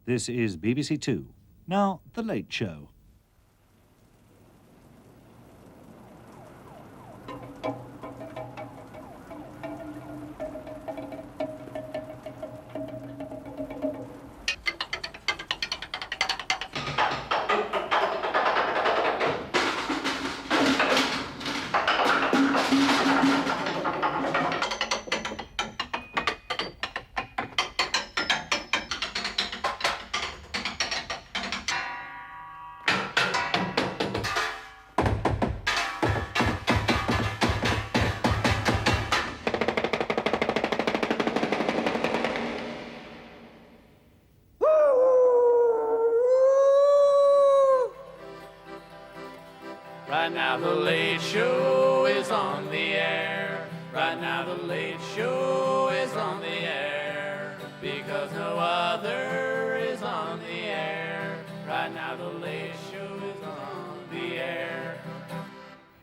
This is BBC Two. Now, The Late Show. Right now the Late Show is on the air. Right now the Late Show is on the air. Because no other is on the air. Right now the Late Show is on the air.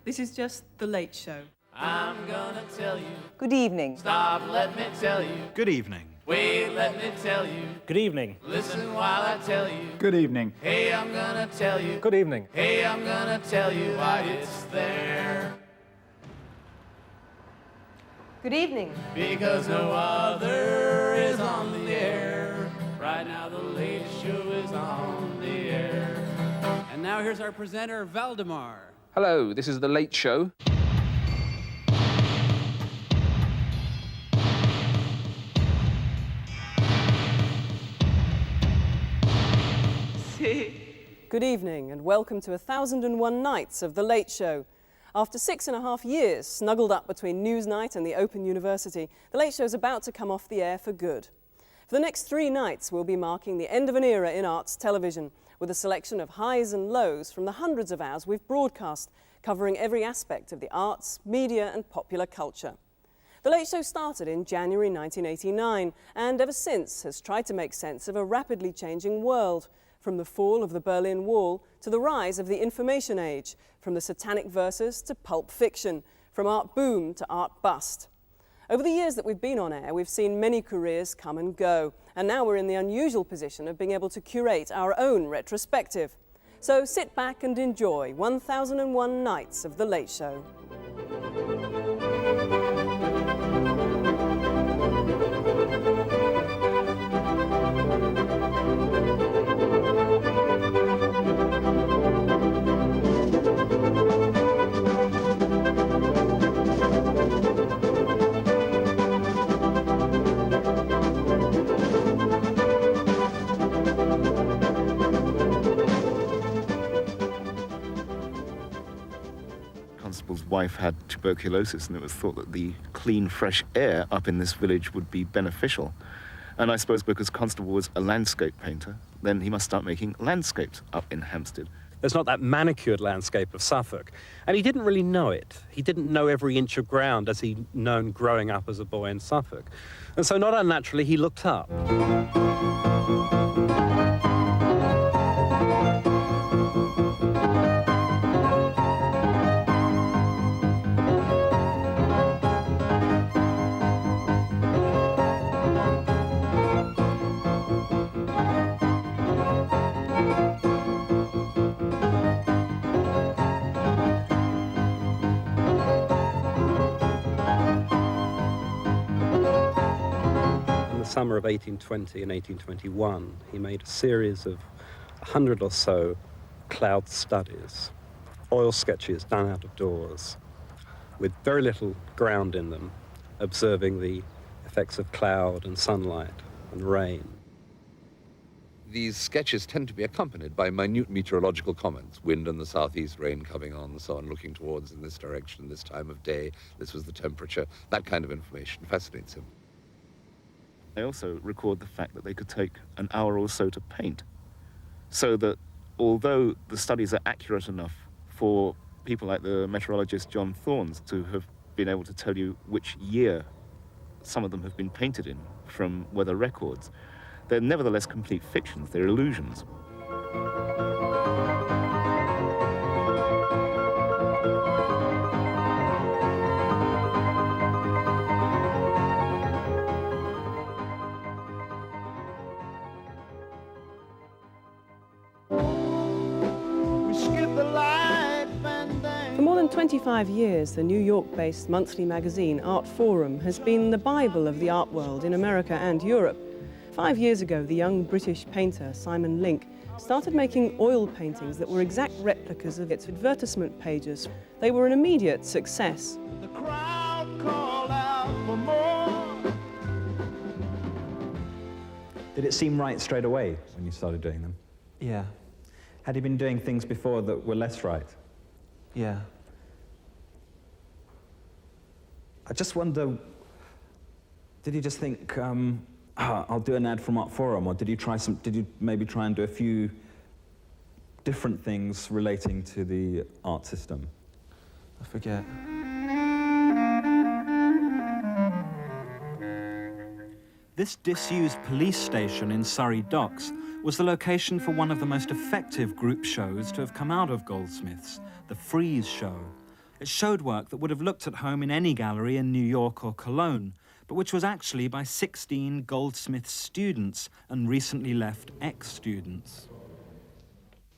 This is just The Late Show. I'm gonna tell you. Good evening. Stop, let me tell you. Good evening. Wait, let me tell you. Good evening. Listen while I tell you. Good evening. Hey, I'm gonna tell you. Good evening. Hey, I'm gonna tell you why it's there. Good evening. Because no other is on the air. Right now the Late Show is on the air. And now here's our presenter, Valdemar. Hello, this is The Late Show. Good evening and welcome to 1001 Nights of The Late Show. After 6.5 years snuggled up between Newsnight and the Open University, The Late Show is about to come off the air for good. For the next 3 nights, we'll be marking the end of an era in arts television with a selection of highs and lows from the hundreds of hours we've broadcast, covering every aspect of the arts, media and popular culture. The Late Show started in January 1989 and ever since has tried to make sense of a rapidly changing world, from the fall of the Berlin Wall to the rise of the information age, from the satanic verses to pulp fiction, from art boom to art bust. Over the years that we've been on air, we've seen many careers come and go, and now we're in the unusual position of being able to curate our own retrospective. So sit back and enjoy 1001 Nights of The Late Show. Constable's wife had tuberculosis, and it was thought that the clean, fresh air up in this village would be beneficial. And I suppose because Constable was a landscape painter, then he must start making landscapes up in Hampstead. There's not that manicured landscape of Suffolk. And he didn't really know it. He didn't know every inch of ground as he'd known growing up as a boy in Suffolk. And so not unnaturally, he looked up. Summer of 1820 and 1821, he made a series of 100 or so cloud studies, oil sketches done out of doors, with very little ground in them, observing the effects of cloud and sunlight and rain. These sketches tend to be accompanied by minute meteorological comments, wind in the southeast, rain coming on, and so on, looking towards in this direction, this time of day, this was the temperature. That kind of information fascinates him. They also record the fact that they could take an hour or so to paint, so that although the studies are accurate enough for people like the meteorologist John Thorns to have been able to tell you which year some of them have been painted in from weather records, they're nevertheless complete fictions, they're illusions. 25 years, the New York-based monthly magazine Art Forum has been the Bible of the art world in America and Europe. 5 years ago, the young British painter Simon Link started making oil paintings that were exact replicas of its advertisement pages. They were an immediate success. The crowd called out for more. Did it seem right straight away when you started doing them? Yeah, Had you been doing things before that were less right? yeah. I just wonder, did you just think, I'll do an ad from Art Forum, or did you maybe try and do a few different things relating to the art system? I forget. This disused police station in Surrey Docks was the location for one of the most effective group shows to have come out of Goldsmiths, the Freeze Show. It showed work that would have looked at home in any gallery in New York or Cologne, but which was actually by 16 Goldsmiths students and recently left ex-students.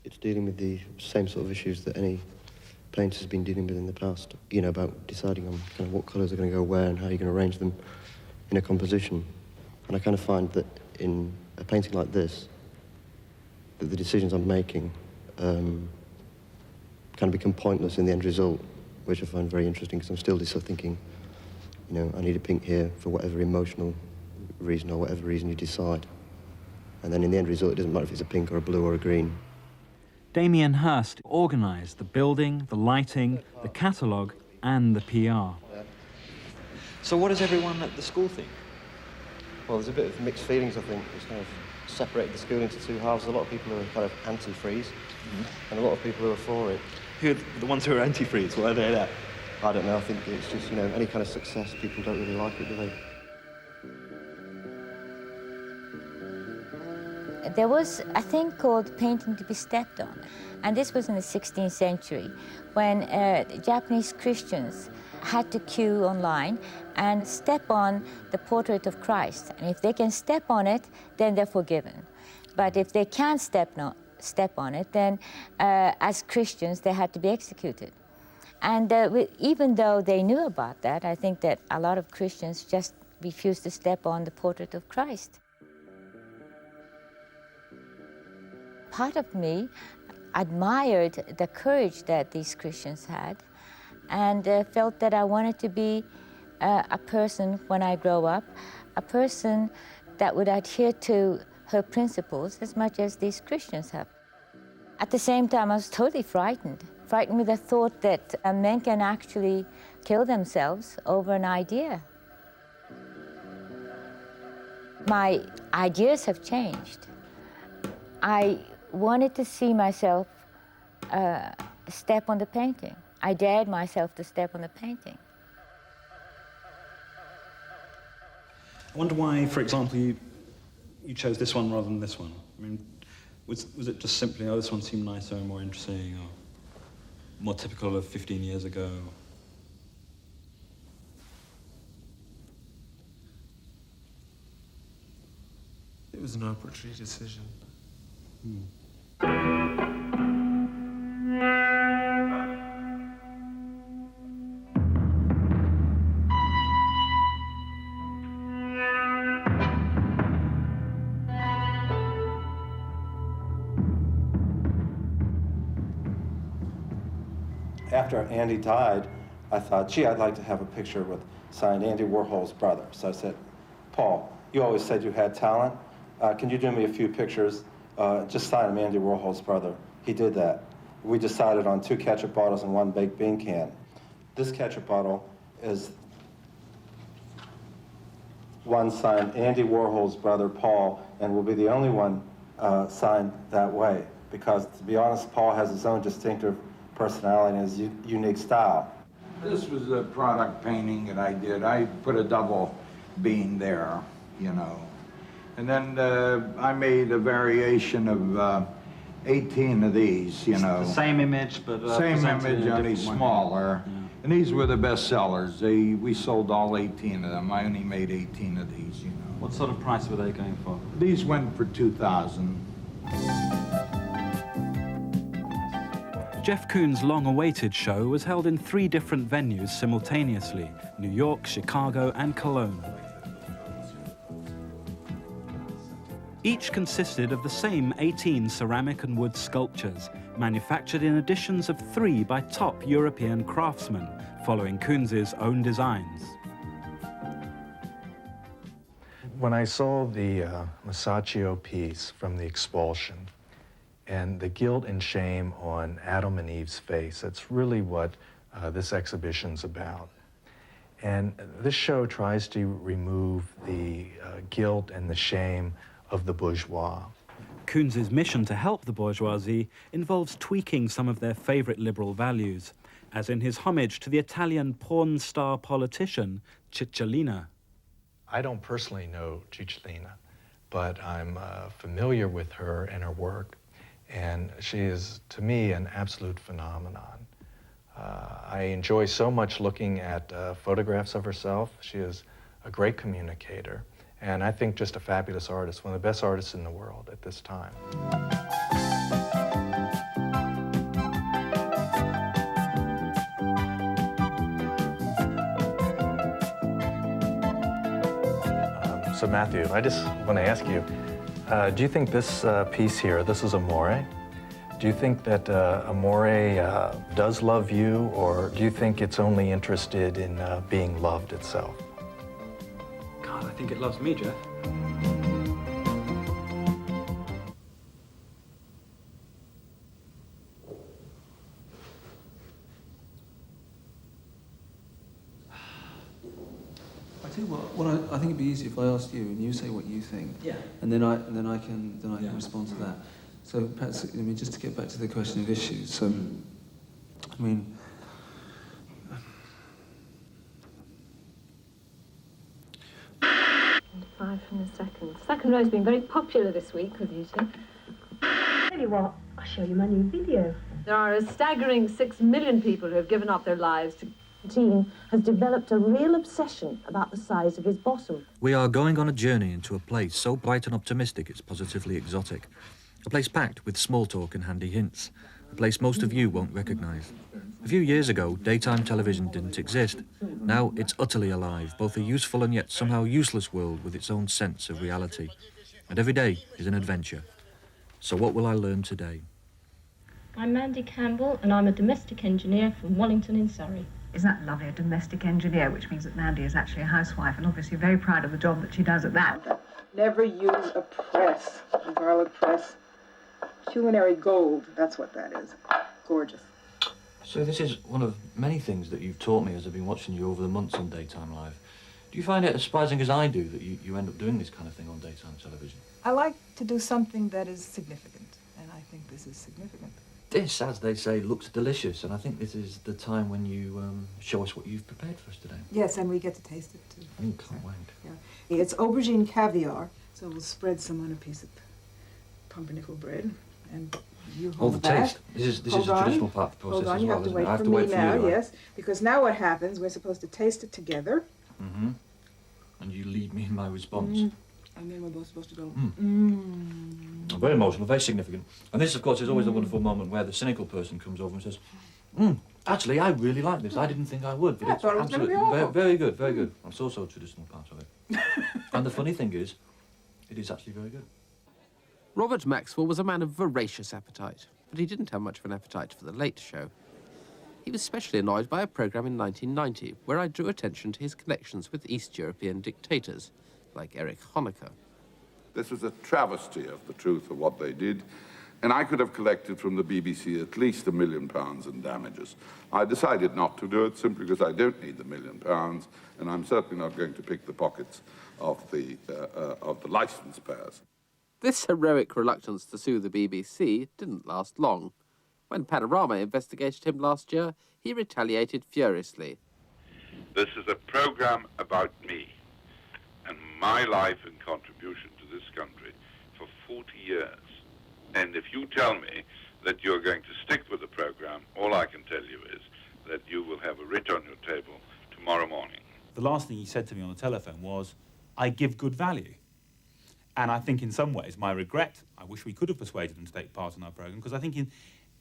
It's dealing with the same sort of issues that any painter's been dealing with in the past, you know, about deciding on kind of what colours are going to go where and how you're going to arrange them in a composition. And I kind of find that in a painting like this, that the decisions I'm making kind of become pointless in the end result, which I find very interesting because I'm still just sort of thinking, you know, I need a pink here for whatever emotional reason or whatever reason you decide. And then in the end result, it doesn't matter if it's a pink or a blue or a green. Damien Hirst organised the building, the lighting, the catalogue and the PR. So what does everyone at the school think? Well, there's a bit of mixed feelings, I think. It's kind of separated the school into two halves. A lot of people are kind of anti-freeze, and a lot of people who are for it. Who are the ones who are anti-freeze? Why are they that? I don't know, I think it's just, you know, any kind of success, people don't really like it, do they? There was a thing called painting to be stepped on, and this was in the 16th century when Japanese Christians had to queue online and step on the portrait of Christ. And if they can step on it, then they're forgiven. But if they can't step on it, then as Christians, they had to be executed. And even though they knew about that, I think that a lot of Christians just refused to step on the portrait of Christ. Part of me admired the courage that these Christians had and felt that I wanted to be a person when I grow up, a person that would adhere to her principles as much as these Christians have. At the same time, I was totally frightened with the thought that men can actually kill themselves over an idea. My ideas have changed. I wanted to see myself step on the painting. I dared myself to step on the painting. I wonder why, for example, you chose this one rather than this one. I mean, was it just simply, oh, this one seemed nicer and more interesting, or more typical of 15 years ago? It was an arbitrary decision. After Andy died, I thought, gee, I'd like to have a picture with signed Andy Warhol's brother. So I said, Paul, you always said you had talent. Can you do me a few pictures? Just sign him Andy Warhol's brother. He did that. We decided on 2 ketchup bottles and 1 baked bean can. This ketchup bottle is one signed Andy Warhol's brother, Paul, and will be the only one signed that way. Because, to be honest, Paul has his own distinctive personality and his unique style. This was a product painting that I did. I put a double bean there, you know. And then I made a variation of 18 of these, you know. The same image, but same image, only smaller. Yeah. And these were the best sellers. We sold all 18 of them. I only made 18 of these, you know. What sort of price were they going for? These went for $2,000. Jeff Koons' long-awaited show was held in 3 different venues simultaneously: New York, Chicago, and Cologne. Each consisted of the same 18 ceramic and wood sculptures, manufactured in editions of 3 by top European craftsmen, following Koons' own designs. When I saw the Masaccio piece from The Expulsion and the guilt and shame on Adam and Eve's face, that's really what this exhibition's about. And this show tries to remove the guilt and the shame of the bourgeois. Koons' mission to help the bourgeoisie involves tweaking some of their favorite liberal values, as in his homage to the Italian porn star politician Cicciolina. I don't personally know Cicciolina, but I'm familiar with her and her work, and she is, to me, an absolute phenomenon. I enjoy so much looking at photographs of herself. She is a great communicator, and I think just a fabulous artist, one of the best artists in the world at this time. So Matthew, I just want to ask you, do you think this piece here, this is Amore, do you think that Amore does love you, or do you think it's only interested in being loved itself? God, I think it loves me, Jeff. I tell you what I think it'd be easier if I asked you and you say what you think. Yeah. And then I can respond to that. So perhaps, I mean, just to get back to the question of issues. So, I mean, 5 from the second. Second row's been very popular this week with you two. Tell you what, I'll show you my new video. There are a staggering 6 million people who have given up their lives to... Gene has developed a real obsession about the size of his bottom. We are going on a journey into a place so bright and optimistic it's positively exotic. A place packed with small talk and handy hints. A place most of you won't recognise. A few years ago, daytime television didn't exist. Now it's utterly alive, both a useful and yet somehow useless world with its own sense of reality. And every day is an adventure. So what will I learn today? I'm Mandy Campbell, and I'm a domestic engineer from Wallington in Surrey. Isn't that lovely, a domestic engineer, which means that Mandy is actually a housewife and obviously very proud of the job that she does at that. Never use a press, a garlic press. Culinary gold, that's what that is. Gorgeous. So this is one of many things that you've taught me as I've been watching you over the months on Daytime Live. Do you find it as surprising as I do that you end up doing this kind of thing on daytime television? I like to do something that is significant, and I think this is significant. This, as they say, looks delicious, and I think this is the time when you show us what you've prepared for us today. Yes, and we get to taste it too. Oh, can't wait. Yeah. It's aubergine caviar, so we'll spread some on a piece of pumpernickel bread, and you hold the that. taste. This is a traditional part of the process Hold on, as you well, have to isn't wait it? I have for to me wait for now, you, right? yes, because now what happens, we're supposed to taste it together. Mm-hmm. And you lead me in my response. And then we're both supposed to go, Very emotional, very significant. And this, of course, is always a wonderful moment where the cynical person comes over and says, actually, I really like this. I didn't think I would, but I it's thought it was gonna be absolutely awful." very good, very good. I'm so traditional part of it. And the funny thing is, it is actually very good. Robert Maxwell was a man of voracious appetite, but he didn't have much of an appetite for the Late Show. He was especially annoyed by a programme in 1990 where I drew attention to his connections with East European dictators, like Erich Honecker. This was a travesty of the truth of what they did, and I could have collected from the BBC at least £1 million in damages. I decided not to do it simply because I don't need the £1 million, and I'm certainly not going to pick the pockets of the licence payers. This heroic reluctance to sue the BBC didn't last long. When Panorama investigated him last year, he retaliated furiously. This is a program about me and my life and contribution to this country for 40 years. And if you tell me that you're going to stick with the program, all I can tell you is that you will have a writ on your table tomorrow morning. The last thing he said to me on the telephone was, I give good value. And I think in some ways, my regret, I wish we could have persuaded them to take part in our program, because I think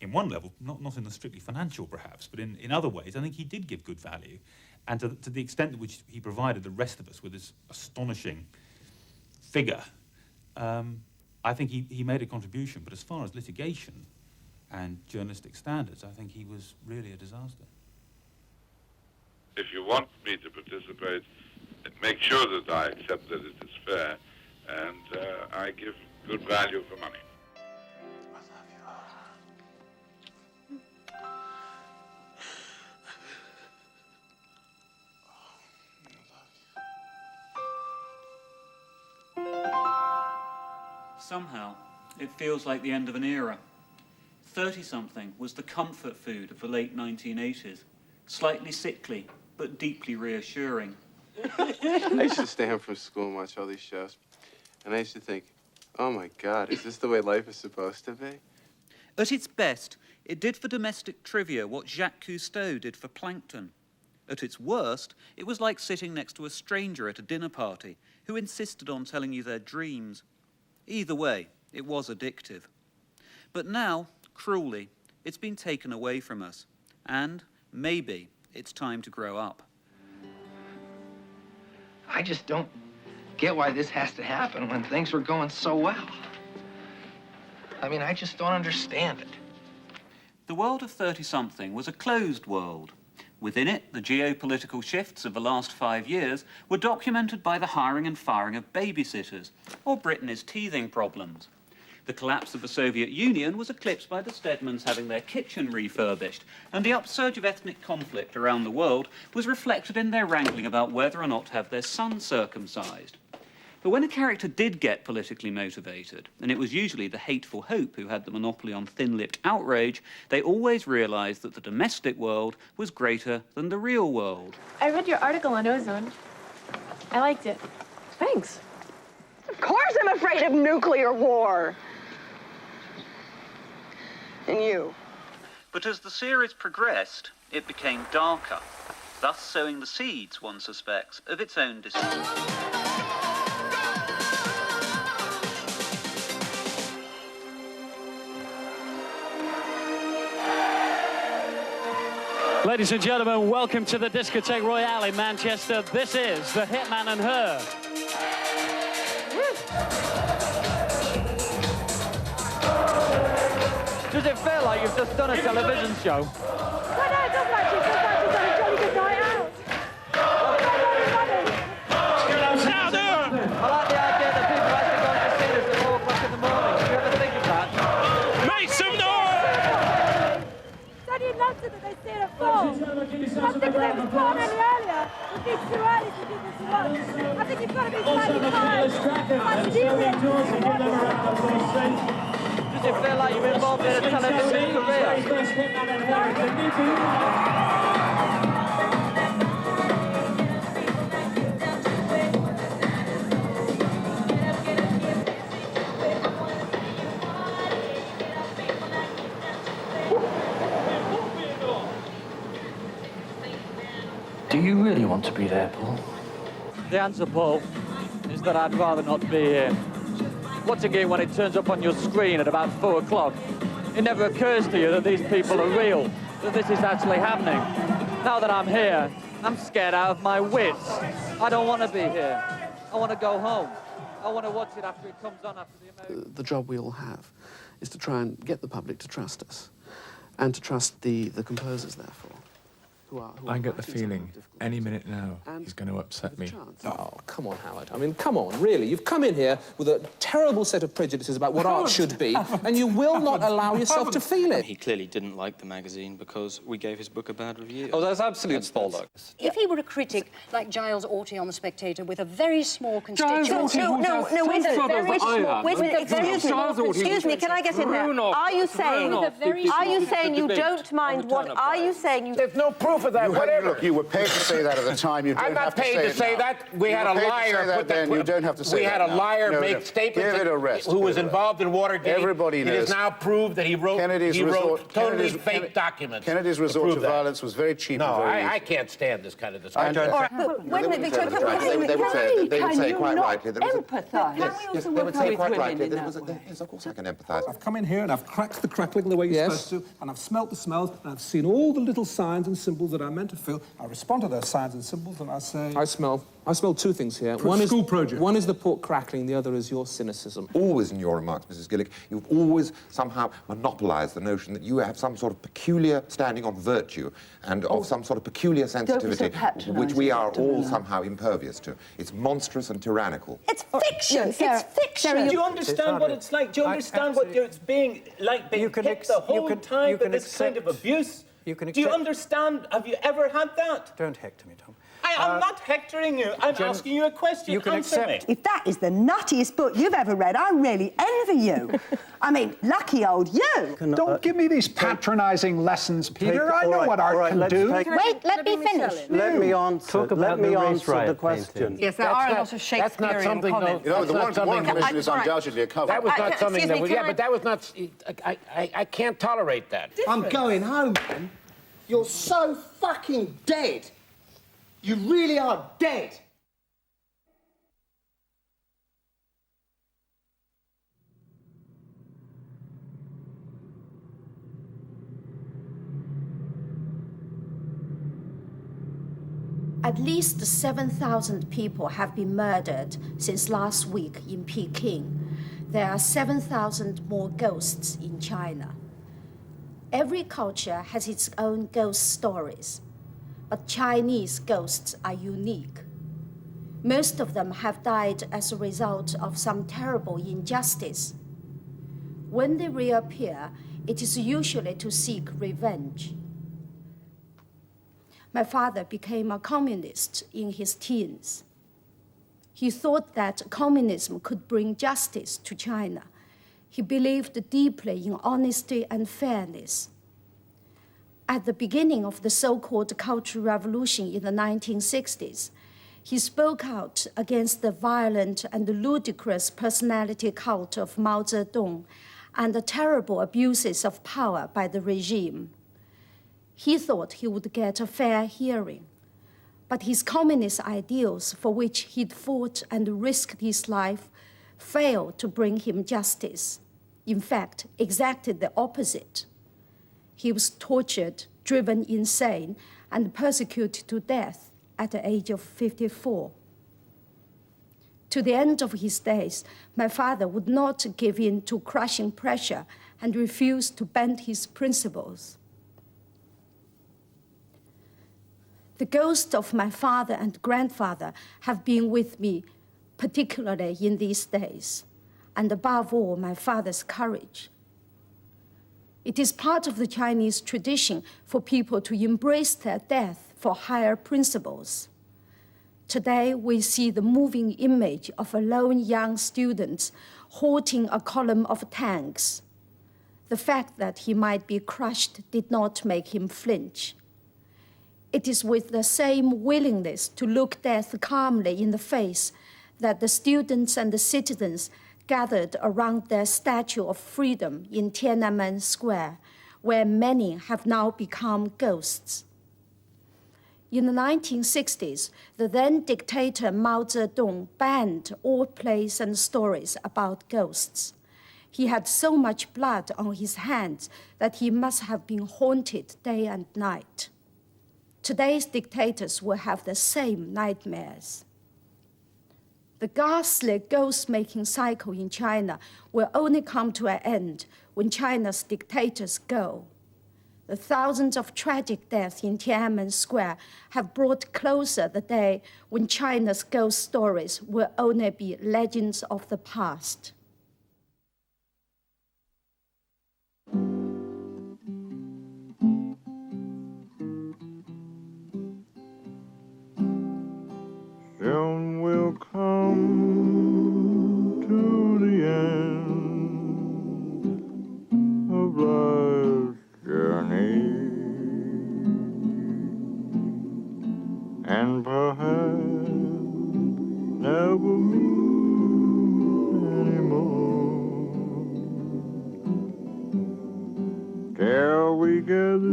in one level, not in the strictly financial perhaps, but in other ways, I think he did give good value. And to the extent to which he provided the rest of us with this astonishing figure, I think he made a contribution. But as far as litigation and journalistic standards, I think he was really a disaster. If you want me to participate, make sure that I accept that it is fair, and I give good value for money. Somehow, it feels like the end of an era. 30-something was the comfort food of the late 1980s. Slightly sickly, but deeply reassuring. I used to stay home from school and watch all these shows. And I used to think, oh my God, is this the way life is supposed to be? At its best, it did for domestic trivia what Jacques Cousteau did for plankton. At its worst, it was like sitting next to a stranger at a dinner party who insisted on telling you their dreams. Either way, it was addictive. But now, cruelly, it's been taken away from us. And maybe it's time to grow up. I just don't get why this has to happen when things were going so well. I mean, I just don't understand it. The world of 30-something was a closed world. Within it, the geopolitical shifts of the last 5 years were documented by the hiring and firing of babysitters, or Brittany's teething problems. The collapse of the Soviet Union was eclipsed by the Stedmans having their kitchen refurbished, and the upsurge of ethnic conflict around the world was reflected in their wrangling about whether or not to have their son circumcised. But when a character did get politically motivated, and it was usually the hateful hope who had the monopoly on thin-lipped outrage, they always realised that the domestic world was greater than the real world. I read your article on ozone. I liked it. Thanks. Of course I'm afraid of nuclear war. And you. But as the series progressed, it became darker, thus sowing the seeds, one suspects, of its own disorder. Ladies and gentlemen, welcome to the Discotheque Royale in Manchester. This is The Hitman and Her. Does it feel like you've just done a television show? Well, no, it doesn't actually. It feels like you've done a jolly good night out. I like the idea that people actually going to see this at 4 o'clock in the morning. Do you ever think of that? Make some noise! It's only in London that they see it at 4. I was thinking it was born any earlier. It would be too early for people to watch. I think you've got to be slightly tired. Does it feel like you're involved in a television career? Do you really want to be there, Paul? The answer, Paul, is that I'd rather not be here. Watching it when it turns up on your screen at about 4 o'clock, it never occurs to you that these people are real, that this is actually happening. Now that I'm here, I'm scared out of my wits. I don't want to be here. I want to go home. I want to watch it after it comes on after the American... The job we all have is to try and get the public to trust us, and to trust the composers, therefore. I get the feeling any minute now he's going to upset me. Oh, come on, Howard. I mean, come on, really. You've come in here with a terrible set of prejudices about what art should be, and you will not allow yourself to feel it. He clearly didn't like the magazine because we gave his book a bad review. Oh, that's absolute bollocks. If he were a critic like Giles Orty on The Spectator with a very small constituency... No, wait a minute. Excuse me, can I get in there? Are you saying you don't mind what... Are you saying you... There's no proof of that, whatever. Look, you were paid to say that at the time. You don't I'm not have to paid say to say it now. that. We You had were a paid to liar say that put that. then. You don't have to say We that had a now. liar No, make no. statements. Give it a rest. Who was Give it a involved in Watergate. Everybody knows. It is now proved that he wrote totally fake documents. Kennedy's resort to violence was very cheap. No, and very I easy. can't stand this kind of discussion. Wait a minute, Victor, They would say quite rightly. empathise? Yes, they would say quite rightly. Yes, of course I can empathise. I've come in here and I've cracked the crackling the way you're supposed to, and I've smelt the smells, and I've seen all the little signs and symbols that I'm meant to feel. I respond to those signs and symbols, and I say... I smell two things here. One is the pork crackling, the other is your cynicism. Always in your remarks, Mrs. Gillick, you've always somehow monopolised the notion that you have some sort of peculiar standing on virtue and of some sort of peculiar sensitivity, which we are all somehow impervious to. It's monstrous and tyrannical. It's fiction. It's fiction. Do you understand what it's like? Do you understand what it's being like being kicked the whole time with this kind of abuse? Do you understand? Have you ever had that? Don't hector me, Tom. I'm not hectoring you. I'm asking you a question. Answer me. If that is the nuttiest book you've ever read, I really envy you. I mean, lucky old you. Don't give me these patronising lessons, Peter. I know what art can do. Wait, let me finish. Let me answer. Let me answer the question. Yes, there are a lot of Shakespearean comments. You know, the Warren Commission is undoubtedly a cover. That was not something that was... Yeah, but that was not... I can't tolerate that. I'm going home, man. You're so fucking dead. You really are dead. At least 7,000 people have been murdered since last week in Peking. There are 7,000 more ghosts in China. Every culture has its own ghost stories, but Chinese ghosts are unique. Most of them have died as a result of some terrible injustice. When they reappear, it is usually to seek revenge. My father became a communist in his teens. He thought that communism could bring justice to China. He believed deeply in honesty and fairness. At the beginning of the so-called Cultural Revolution in the 1960s, he spoke out against the violent and ludicrous personality cult of Mao Zedong and the terrible abuses of power by the regime. He thought he would get a fair hearing, but his communist ideals, for which he'd fought and risked his life, failed to bring him justice. In fact, exactly the opposite. He was tortured, driven insane, and persecuted to death at the age of 54. To the end of his days, my father would not give in to crushing pressure and refused to bend his principles. The ghosts of my father and grandfather have been with me, particularly in these days, and above all, my father's courage. It is part of the Chinese tradition for people to embrace their death for higher principles. Today, we see the moving image of a lone young student halting a column of tanks. The fact that he might be crushed did not make him flinch. It is with the same willingness to look death calmly in the face that the students and the citizens gathered around their Statue of Freedom in Tiananmen Square, where many have now become ghosts. In the 1960s, the then dictator Mao Zedong banned all plays and stories about ghosts. He had so much blood on his hands that he must have been haunted day and night. Today's dictators will have the same nightmares. The ghastly ghost-making cycle in China will only come to an end when China's dictators go. The thousands of tragic deaths in Tiananmen Square have brought closer the day when China's ghost stories will only be legends of the past. Soon will come to the end of life's journey. shall we gather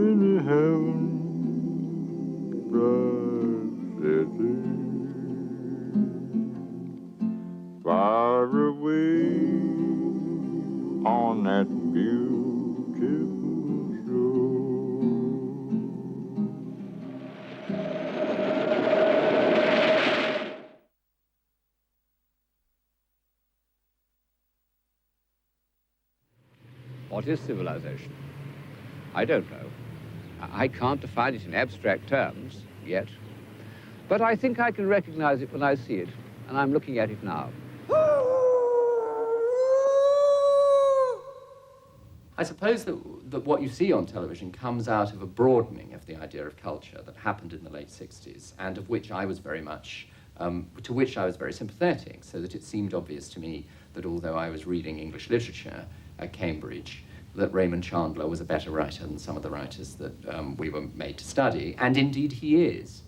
in the heaven bright city, far away on that beautiful shore. What is civilization? I don't know. I can't define it in abstract terms yet. But I think I can recognize it when I see it, and I'm looking at it now. I suppose that what you see on television comes out of a broadening of the idea of culture that happened in the late 60s, and of which I was very much, to which I was very sympathetic, so that it seemed obvious to me that although I was reading English literature at Cambridge, that Raymond Chandler was a better writer than some of the writers that we were made to study, and indeed he is.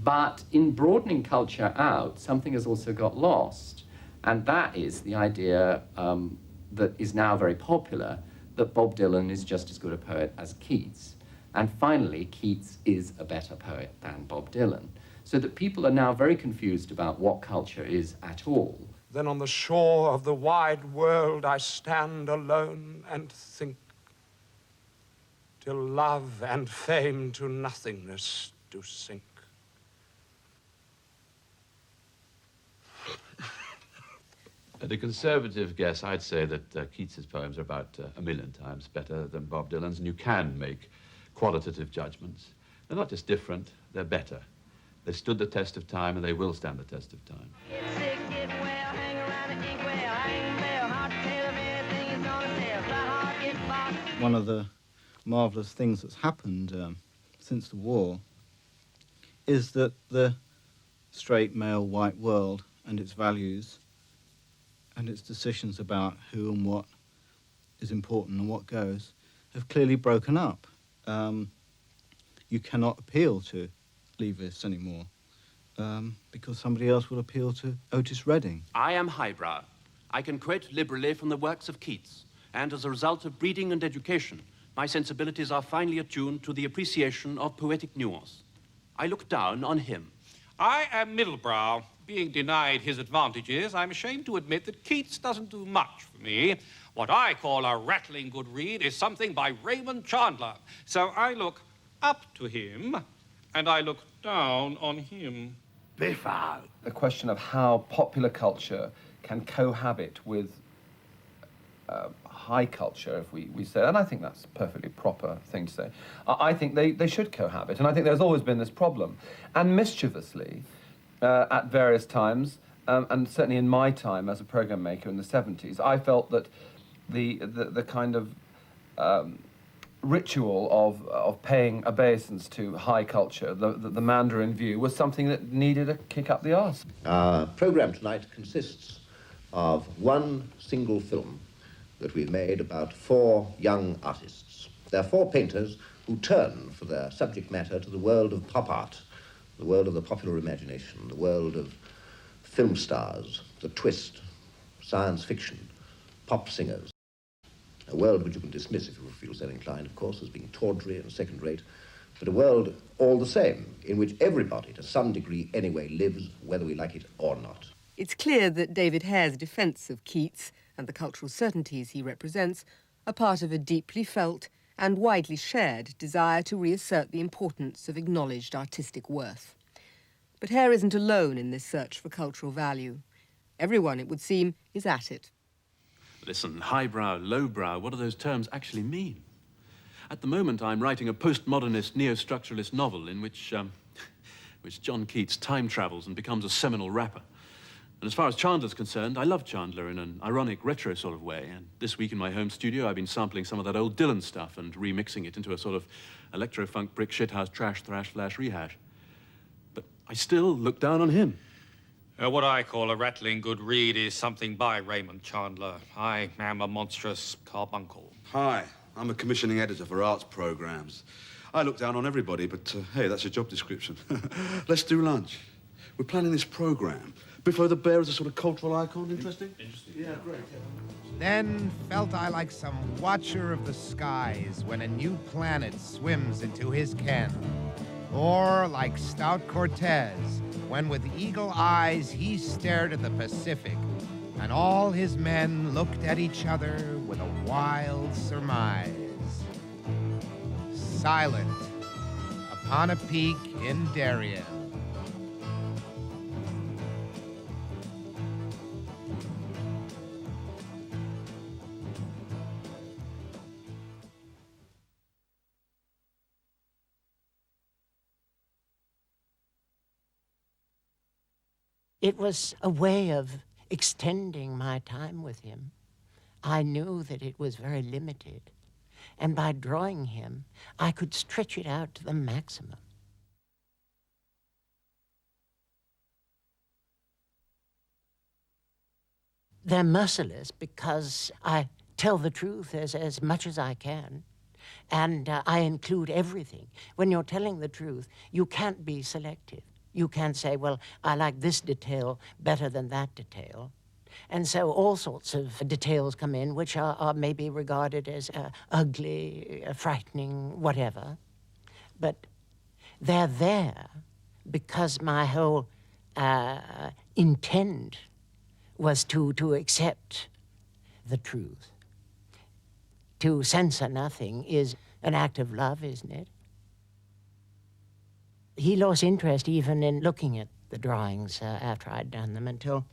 But in broadening culture out, something has also got lost, and that is the idea that is now very popular, that Bob Dylan is just as good a poet as Keats. And finally, Keats is a better poet than Bob Dylan. So that people are now very confused about what culture is at all. Then on the shore of the wide world I stand alone and think, till love and fame to nothingness do sink. At a conservative guess, I'd say that Keats's poems are about 1,000,000 times better than Bob Dylan's, and you can make qualitative judgments. They're not just different, they're better. They stood the test of time, and they will stand the test of time. One of the marvellous things that's happened since the war is that the straight male white world and its values and its decisions about who and what is important and what goes have clearly broken up. You cannot appeal to leavists anymore because somebody else will appeal to Otis Redding. I am highbrow. I can quote liberally from the works of Keats, and as a result of breeding and education, my sensibilities are finely attuned to the appreciation of poetic nuance. I look down on him. I am middlebrow. Being denied his advantages, I'm ashamed to admit that Keats doesn't do much for me. What I call a rattling good read is something by Raymond Chandler. So I look up to him, and I look down on him. The question of how popular culture can cohabit with high culture, if we say, and I think that's a perfectly proper thing to say. I think they should cohabit, and I think there's always been this problem. And mischievously, at various times, and certainly in my time as a program maker in the 70s, I felt that the kind of ritual of paying obeisance to high culture, the Mandarin view, was something that needed a kick up the arse. Our program tonight consists of one single film that we've made about 4 young artists. They're 4 painters who turn for their subject matter to the world of pop art, the world of the popular imagination, the world of film stars, the twist, science fiction, pop singers. A world which you can dismiss if you feel so inclined, of course, as being tawdry and second-rate, but a world all the same, in which everybody, to some degree anyway, lives, whether we like it or not. It's clear that David Hare's defence of Keats and the cultural certainties he represents are part of a deeply felt and widely shared desire to reassert the importance of acknowledged artistic worth. But Hare isn't alone in this search for cultural value. Everyone, it would seem, is at it. Listen, highbrow, lowbrow, what do those terms actually mean? At the moment, I'm writing a postmodernist, neo-structuralist novel in which John Keats time travels and becomes a seminal rapper. And as far as Chandler's concerned, I love Chandler in an ironic, retro sort of way. And this week in my home studio, I've been sampling some of that old Dylan stuff and remixing it into a sort of electro-funk, brick, shithouse, trash, thrash, flash, rehash. But I still look down on him. What I call a rattling good read is something by Raymond Chandler. I am a monstrous carbuncle. Hi, I'm a commissioning editor for arts programs. I look down on everybody, but hey, that's your job description. Let's do lunch. We're planning this program Bifo the Bear as a sort of cultural icon. Interesting? Yeah, great. Then felt I like some watcher of the skies when a new planet swims into his ken. Or like stout Cortez, when with eagle eyes he stared at the Pacific, and all his men looked at each other with a wild surmise. Silent upon a peak in Darien. It was a way of extending my time with him. I knew that it was very limited, and by drawing him, I could stretch it out to the maximum. They're merciless because I tell the truth as much as I can, and I include everything. When you're telling the truth, you can't be selective. You can't say, well, I like this detail better than that detail. And so all sorts of details come in which are maybe regarded as ugly, frightening, whatever. But they're there because my whole intent was to accept the truth. To censor nothing is an act of love, isn't it? He lost interest even in looking at the drawings after I'd done them until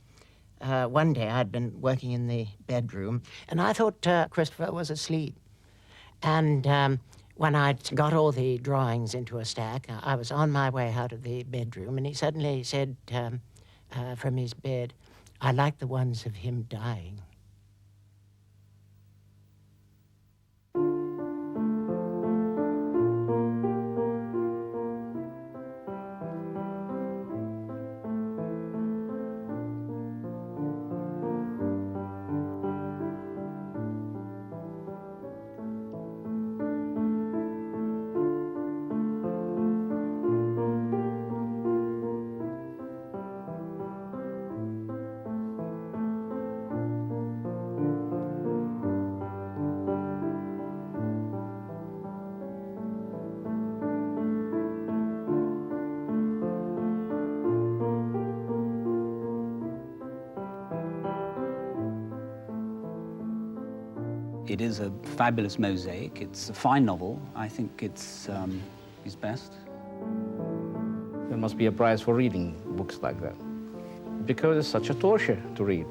one day I'd been working in the bedroom and I thought Christopher was asleep. And when I'd got all the drawings into a stack, I was on my way out of the bedroom and he suddenly said from his bed, "I like the ones of him dying." It is a fabulous mosaic. It's a fine novel. I think it's his best. There must be a prize for reading books like that, because it's such a torture to read.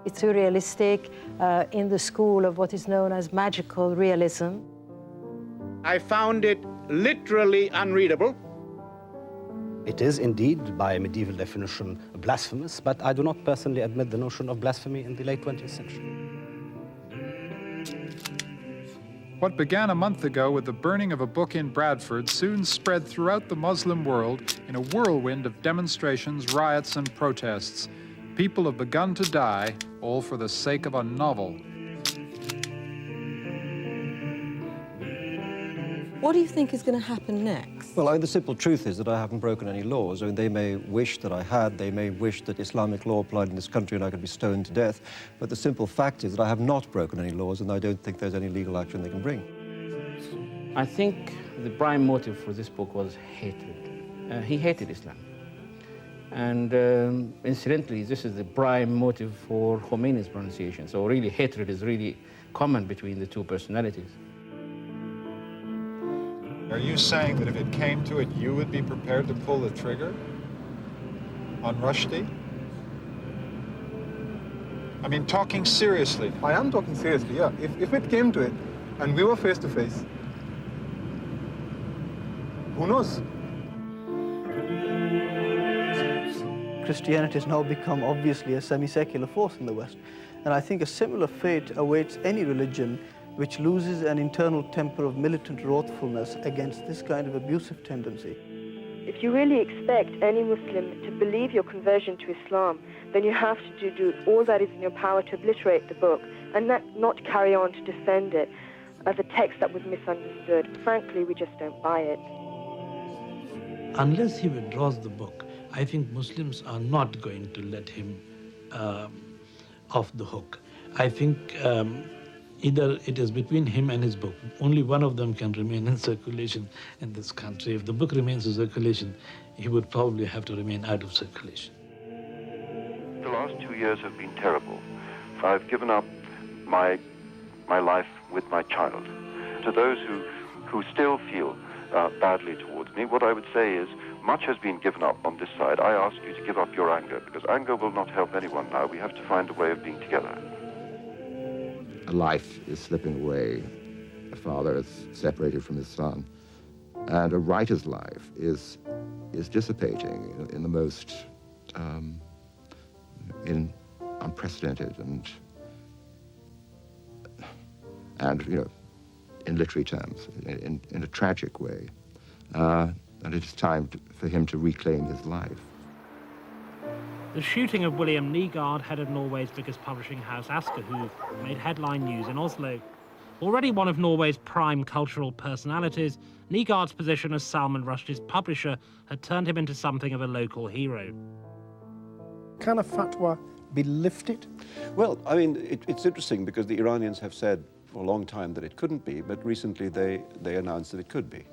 It's surrealistic in the school of what is known as magical realism. I found it literally unreadable. It is indeed, by medieval definition, blasphemous, but I do not personally admit the notion of blasphemy in the late 20th century. What began a month ago with the burning of a book in Bradford soon spread throughout the Muslim world in a whirlwind of demonstrations, riots, and protests. People have begun to die, all for the sake of a novel. What do you think is going to happen next? Well, the simple truth is that I haven't broken any laws. I mean, they may wish that I had. They may wish that Islamic law applied in this country and I could be stoned to death. But the simple fact is that I have not broken any laws, and I don't think there's any legal action they can bring. I think the prime motive for this book was hatred. He hated Islam. And incidentally, this is the prime motive for Khomeini's pronunciation. So really, hatred is really common between the two personalities. Are you saying that if it came to it, you would be prepared to pull the trigger on Rushdie? I mean, talking seriously. I am talking seriously, yeah. If it came to it, and we were face to face, who knows? Christianity has now become obviously a semi-secular force in the West. And I think a similar fate awaits any religion which loses an internal temper of militant wrathfulness against this kind of abusive tendency. If you really expect any Muslim to believe your conversion to Islam, then you have to do all that is in your power to obliterate the book and not carry on to defend it as a text that was misunderstood. Frankly, we just don't buy it. Unless he withdraws the book, I think Muslims are not going to let him off the hook. I think either it is between him and his book. Only one of them can remain in circulation in this country. If the book remains in circulation, he would probably have to remain out of circulation. The last 2 years have been terrible. I've given up my life with my child. To those who still feel badly towards me, what I would say is, much has been given up on this side. I ask you to give up your anger, because anger will not help anyone now. We have to find a way of being together. A life is slipping away. A father is separated from his son. And a writer's life is dissipating in the most unprecedented and you know, in literary terms, in a tragic way. And it is time for him to reclaim his life. The shooting of William Nygaard, head of Norway's biggest publishing house, Aschehoug, made headline news in Oslo. Already one of Norway's prime cultural personalities, Nygaard's position as Salman Rushdie's publisher had turned him into something of a local hero. Can a fatwa be lifted? Well, I mean, it's interesting because the Iranians have said for a long time that it couldn't be, but recently they announced that it could be.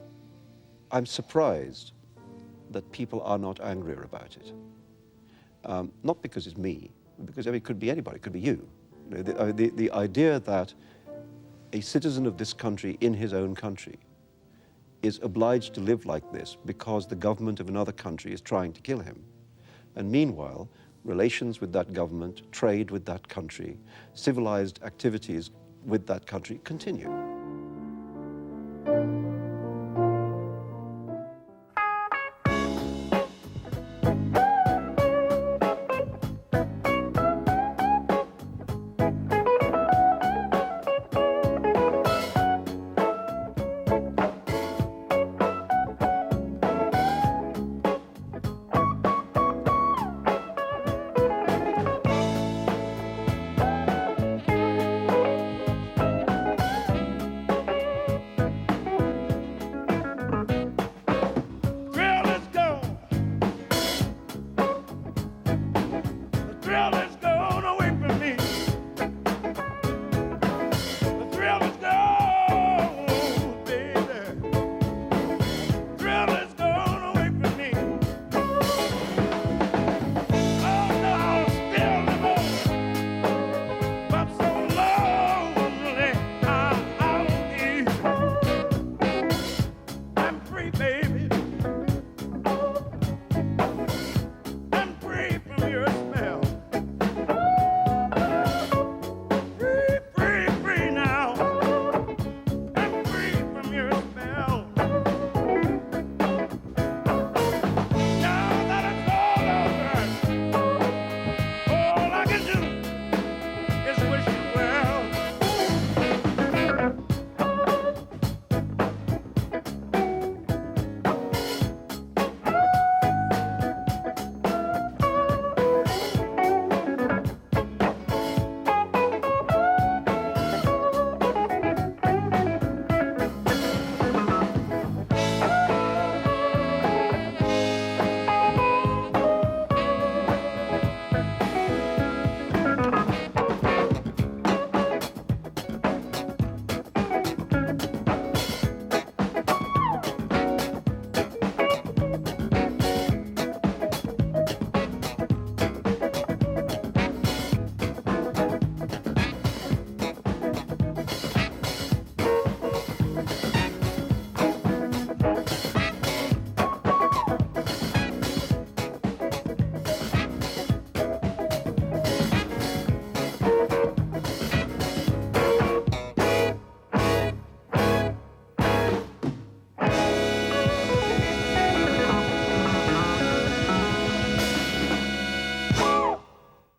I'm surprised that people are not angrier about it. Not because it's me, because I mean, it could be anybody, it could be you. The idea that a citizen of this country in his own country is obliged to live like this because the government of another country is trying to kill him. And meanwhile, relations with that government, trade with that country, civilized activities with that country continue.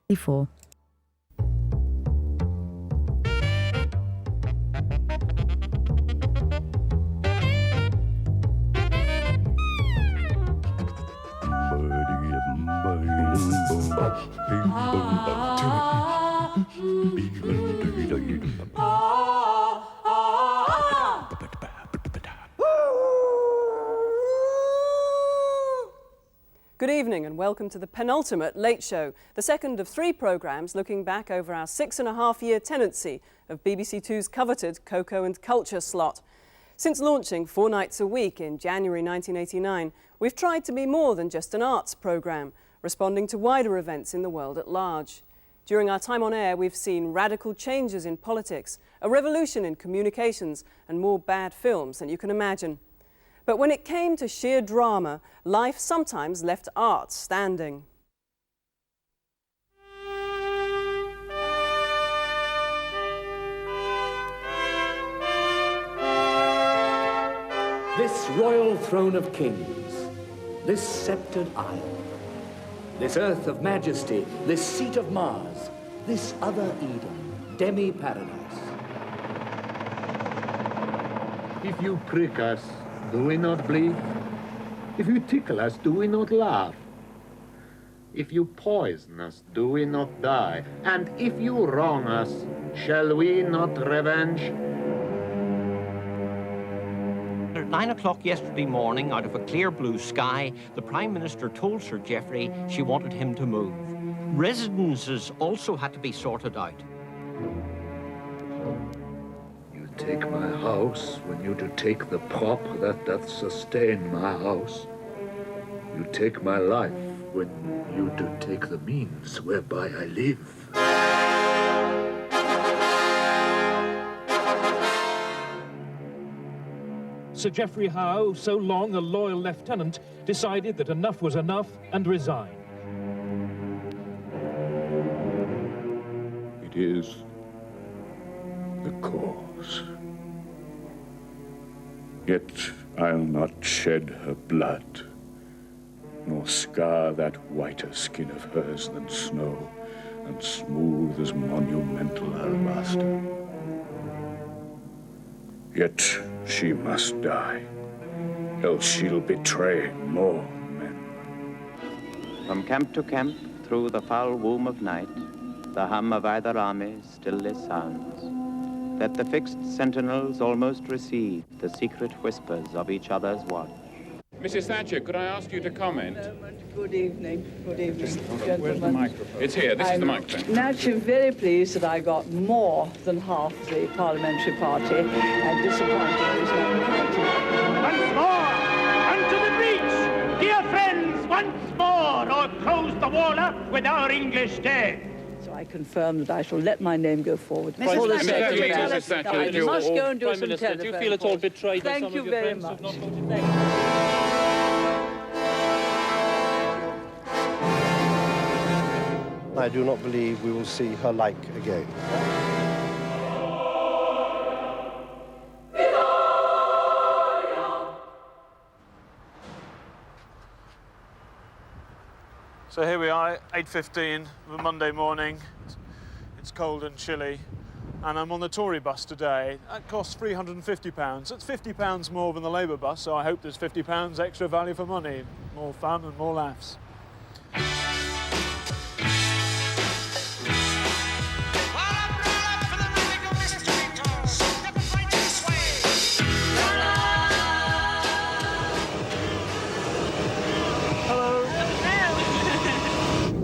Before. Good Good evening and welcome to the penultimate Late Show, the second of 3 programmes looking back over our 6.5-year tenancy of BBC Two's coveted Cocoa and Culture slot. Since launching 4 nights a week in January 1989, we've tried to be more than just an arts programme, responding to wider events in the world at large. During our time on air, we've seen radical changes in politics, a revolution in communications, and more bad films than you can imagine. But when it came to sheer drama, life sometimes left art standing. This royal throne of kings, this sceptred isle, this earth of majesty, this seat of Mars, this other Eden, demi-paradise. If you prick us, do we not bleed? If you tickle us, do we not laugh? If you poison us, do we not die? And if you wrong us, shall we not revenge? At 9 o'clock yesterday morning, out of a clear blue sky, the Prime Minister told Sir Geoffrey she wanted him to move. Residences also had to be sorted out. You take my house when you do take the prop that doth sustain my house. You take my life when you do take the means whereby I live. Sir Geoffrey Howe, so long a loyal lieutenant, decided that enough was enough and resigned. It is the cause. Yet I'll not shed her blood, nor scar that whiter skin of hers than snow, and smooth as monumental alabaster. Yet she must die, else she'll betray more men. From camp to camp, through the foul womb of night, the hum of either army stillly sounds, that the fixed sentinels almost receive the secret whispers of each other's watch. Mrs. Thatcher, could I ask you to comment? Good evening. Good evening, gentlemen. Where's the microphone? It's here. This is the microphone. Naturally very pleased that I got more than half the parliamentary party and disappointed there is no party. Once more, unto the breach! Dear friends, once more, or close the wall up with our English dead. So I confirm that I shall let my name go forward. Mrs. Thatcher, I must go and do Prime some Minister, do you feel at all betrayed by some of your friends who've not voted for you? I do not believe we will see her like again. So here we are, 8:15 of a Monday morning. It's cold and chilly, and I'm on the Tory bus today. That costs £350. That's £50 more than the Labour bus, so I hope there's £50 extra value for money. More fun and more laughs.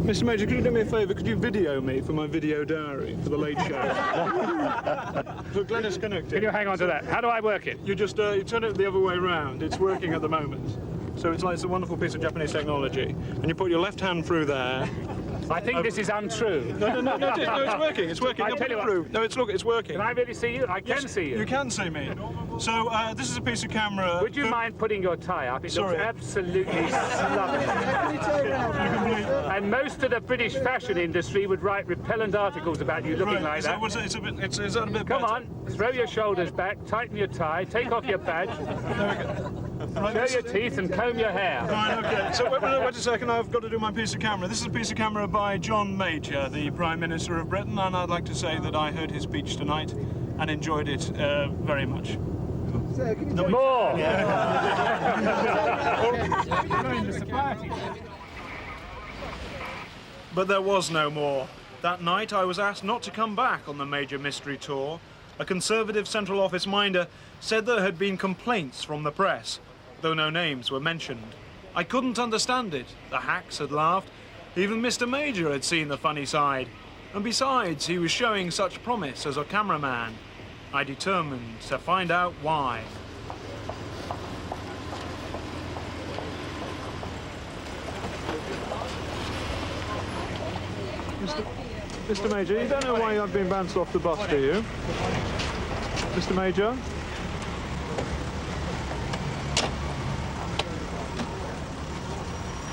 Mr. Major, could you do me a favour? Could you video me for my video diary for the Late Show? So Glenn is connected. Can you hang on to that? How do I work it? You just you turn it the other way around. It's working at the moment. So it's a wonderful piece of Japanese technology. And you put your left hand through there. I think this is untrue. No, it's working. It's working. I tell you what. No, it's working. Can I really see you? I can see you. You can see me. So this is a piece of camera. Would you mind putting your tie up? It looks absolutely lovely. And most of the British fashion industry would write repellent articles about you looking like that. Is that a bit Come better? on, throw your shoulders back, tighten your tie, take off your badge, show your teeth and comb your hair. Right, okay. So wait a second, I've got to do my piece of camera. This is a piece of camera by John Major, the Prime Minister of Britain, and I'd like to say that I heard his speech tonight and enjoyed it very much. More! But there was no more. That night I was asked not to come back on the Major Mystery Tour. A Conservative Central Office minder said there had been complaints from the press, though no names were mentioned. I couldn't understand it. The hacks had laughed. Even Mr. Major had seen the funny side. And besides, he was showing such promise as a cameraman. I determined to find out why. Mr. Major, you don't know why I've been bounced off the bus, do you? Mr. Major?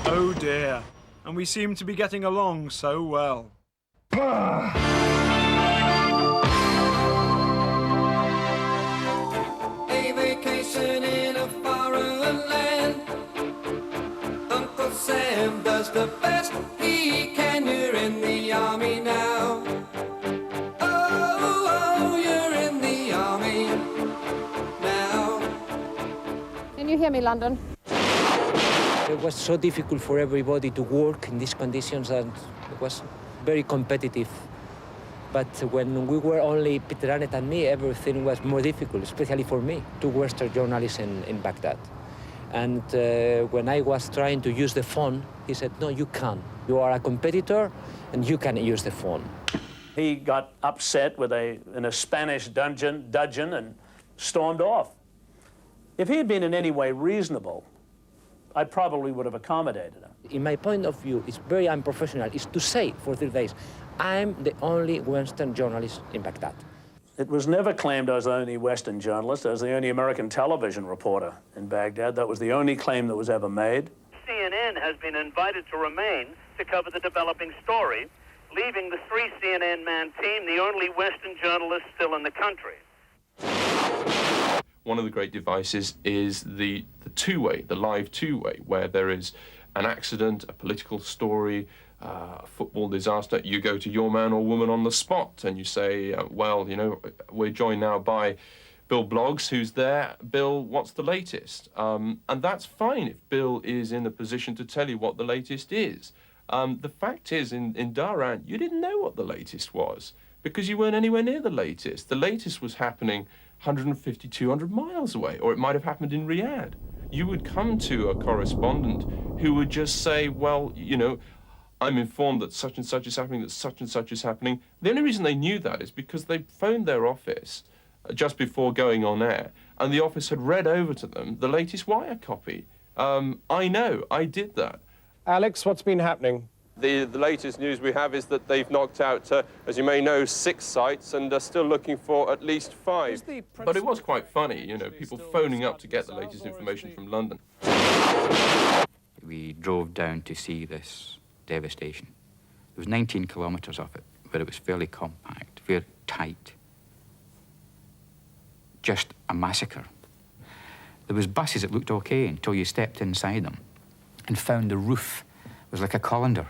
Oh dear. And we seem to be getting along so well. A vacation in a foreign land. Uncle Sam does the best he can. You're in the army now. Oh, you're in the army now. Can you hear me, London? It was so difficult for everybody to work in these conditions, and it was very competitive. But when we were only Peter Arnett and me, everything was more difficult, especially for me, two Western journalists in Baghdad. And when I was trying to use the phone, he said, no, you can't. You are a competitor, and you can use the phone. He got upset in a Spanish dudgeon and stormed off. If he had been in any way reasonable, I probably would have accommodated him. In my point of view, it's very unprofessional, is to say for 3 days, I'm the only Western journalist in Baghdad. It was never claimed I was the only Western journalist. I was the only American television reporter in Baghdad. That was the only claim that was ever made. CNN has been invited to remain to cover the developing story, leaving the 3 CNN-man team the only Western journalist still in the country. One of the great devices is the two-way, the live two-way, where there is an accident, a political story, a football disaster. You go to your man or woman on the spot and you say, well, you know, we're joined now by Bill Bloggs, who's there. Bill, what's the latest? And that's fine if Bill is in a position to tell you what the latest is. The fact is, in Dhahran, you didn't know what the latest was because you weren't anywhere near the latest. The latest was happening 150, 200 miles away, or it might have happened in Riyadh. You would come to a correspondent who would just say, well, you know, I'm informed that such and such is happening, that such and such is happening. The only reason they knew that is because they phoned their office just before going on air, and the office had read over to them the latest wire copy. I know, I did that. Alex, what's been happening? The latest news we have is that they've knocked out, as you may know, 6 sites and are still looking for at least 5. But it was quite funny, you know, people phoning up to get the latest information from London. We drove down to see this devastation. There was 19 kilometres of it, but it was fairly compact, very tight. Just a massacre. There was buses that looked okay until you stepped inside them and found the roof was like a colander.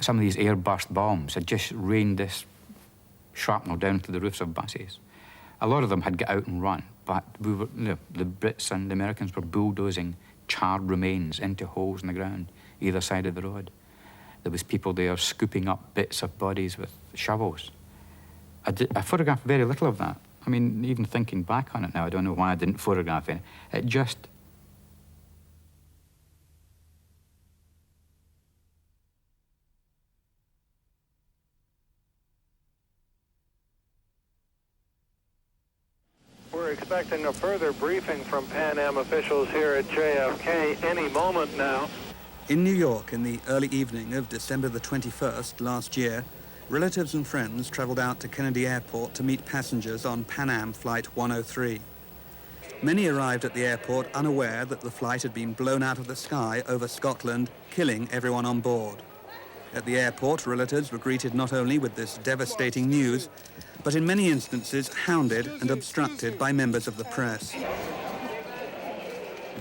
Some of these airburst bombs had just rained this shrapnel down to the roofs of buses. A lot of them had got out and run, but we were, you know, the Brits and the Americans were bulldozing charred remains into holes in the ground either side of the road. There was people there scooping up bits of bodies with shovels. I photographed very little of that. I mean, even thinking back on it now, I don't know why I didn't photograph it. It just... We're expecting a further briefing from Pan Am officials here at JFK any moment now. In New York, in the early evening of December the 21st last year, relatives and friends travelled out to Kennedy Airport to meet passengers on Pan Am Flight 103. Many arrived at the airport unaware that the flight had been blown out of the sky over Scotland, killing everyone on board. At the airport, relatives were greeted not only with this devastating news, but in many instances hounded and obstructed by members of the press.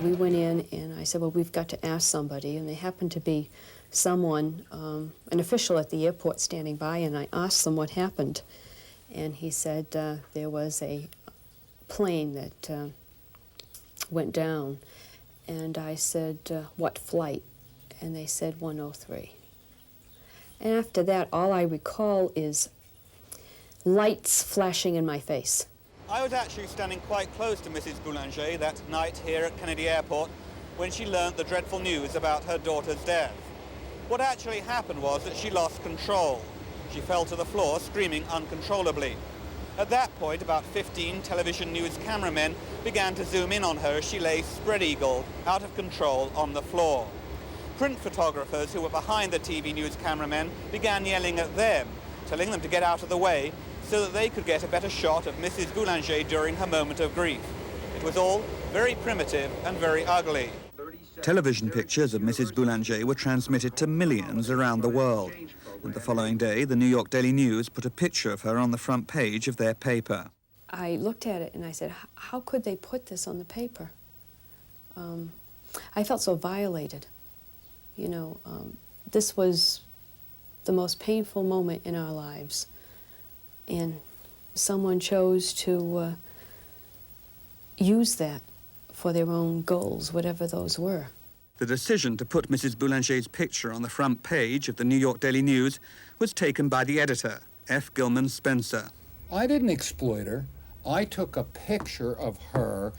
We went in and I said, well, we've got to ask somebody, and they happened to be someone, an official at the airport standing by, and I asked them what happened. And he said there was a plane that went down. And I said, what flight? And they said 103. And after that, all I recall is lights flashing in my face. I was actually standing quite close to Mrs. Boulanger that night here at Kennedy Airport, when she learnt the dreadful news about her daughter's death. What actually happened was that she lost control. She fell to the floor, screaming uncontrollably. At that point, about 15 television news cameramen began to zoom in on her as she lay spread-eagled, out of control, on the floor. Print photographers who were behind the TV news cameramen began yelling at them, telling them to get out of the way so that they could get a better shot of Mrs. Boulanger during her moment of grief. It was all very primitive and very ugly. Television pictures of Mrs. Boulanger were transmitted to millions around the world. And the following day, the New York Daily News put a picture of her on the front page of their paper. I looked at it and I said, how could they put this on the paper? I felt so violated. You know, this was the most painful moment in our lives. And someone chose to use that for their own goals, whatever those were. The decision to put Mrs. Boulanger's picture on the front page of the New York Daily News was taken by the editor, F. Gilman Spencer. I didn't exploit her. I took a picture of her,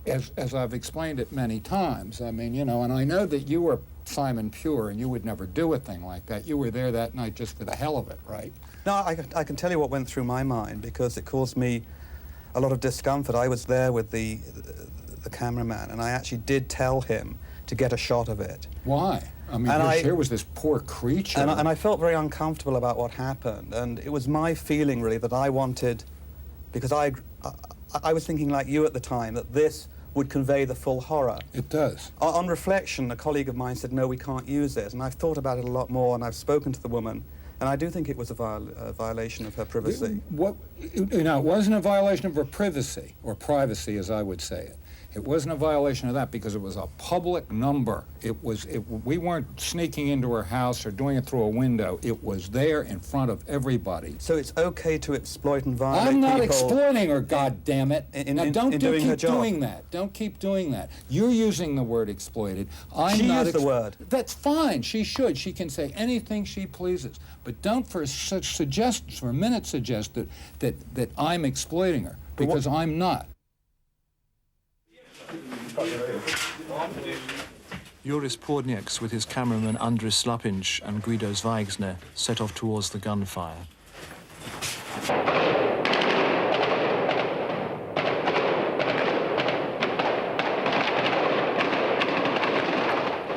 as I've explained it many times. I mean, you know, and I know that you were Simon Pure and you would never do a thing like that. You were there that night just for the hell of it, right? No, I can tell you what went through my mind because it caused me a lot of discomfort. I was there with the cameraman and I actually did tell him to get a shot of it. Why? I mean, here was this poor creature. And I felt very uncomfortable about what happened. And it was my feeling, really, that I wanted, because I was thinking like you at the time, that this would convey the full horror. It does. On reflection, a colleague of mine said, no, we can't use it. And I've thought about it a lot more, and I've spoken to the woman, and I do think it was a violation of her privacy. You know, it wasn't a violation of her privacy, or privacy, as I would say it. It wasn't a violation of that because it was a public number. We weren't sneaking into her house or doing it through a window. It was there in front of everybody. So it's okay to exploit and violate I'm not people exploiting her, goddammit. Now don't keep doing that. Don't keep doing that. You're using the word exploited. She used the word. That's fine. She should. She can say anything she pleases. But don't for a minute suggest that I'm exploiting her, because I'm not. Joris Pordnieks with his cameraman Andris Slapinch and Guido Zweigsner set off towards the gunfire.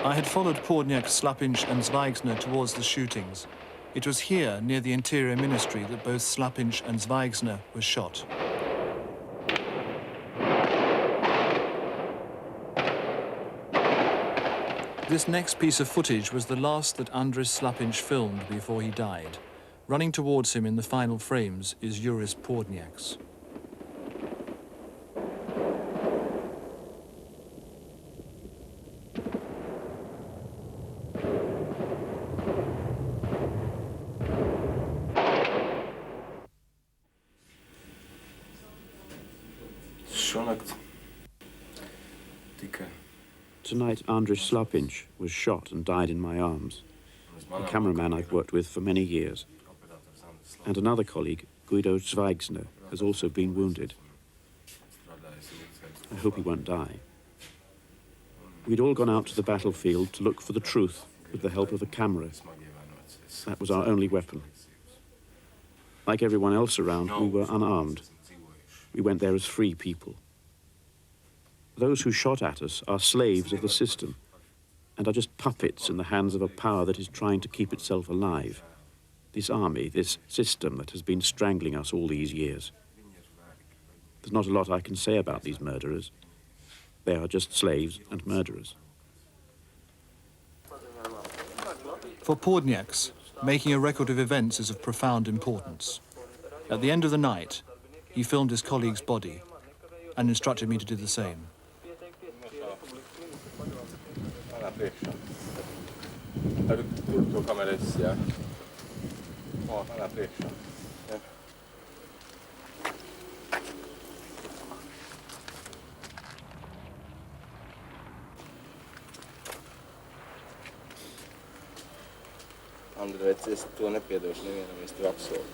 I had followed Pordnieks, Slapinch and Zweigsner towards the shootings. It was here, near the Interior Ministry, that both Slapinch and Zweigsner were shot. This next piece of footage was the last that Andris Slapinch filmed before he died. Running towards him in the final frames is Joris Pordnieks. Tonight, Andris Slapinch was shot and died in my arms. A cameraman I've worked with for many years. And another colleague, Guido Zweigsner, has also been wounded. I hope he won't die. We'd all gone out to the battlefield to look for the truth with the help of a camera. That was our only weapon. Like everyone else around, we were unarmed. We went there as free people. Those who shot at us are slaves of the system and are just puppets in the hands of a power that is trying to keep itself alive. This army, this system that has been strangling us all these years. There's not a lot I can say about these murderers. They are just slaves and murderers. For Pordnieks, making a record of events is of profound importance. At the end of the night, he filmed his colleague's body and instructed me to do the same. Andra, tuo nepiedois nimi, mistä rapsoot.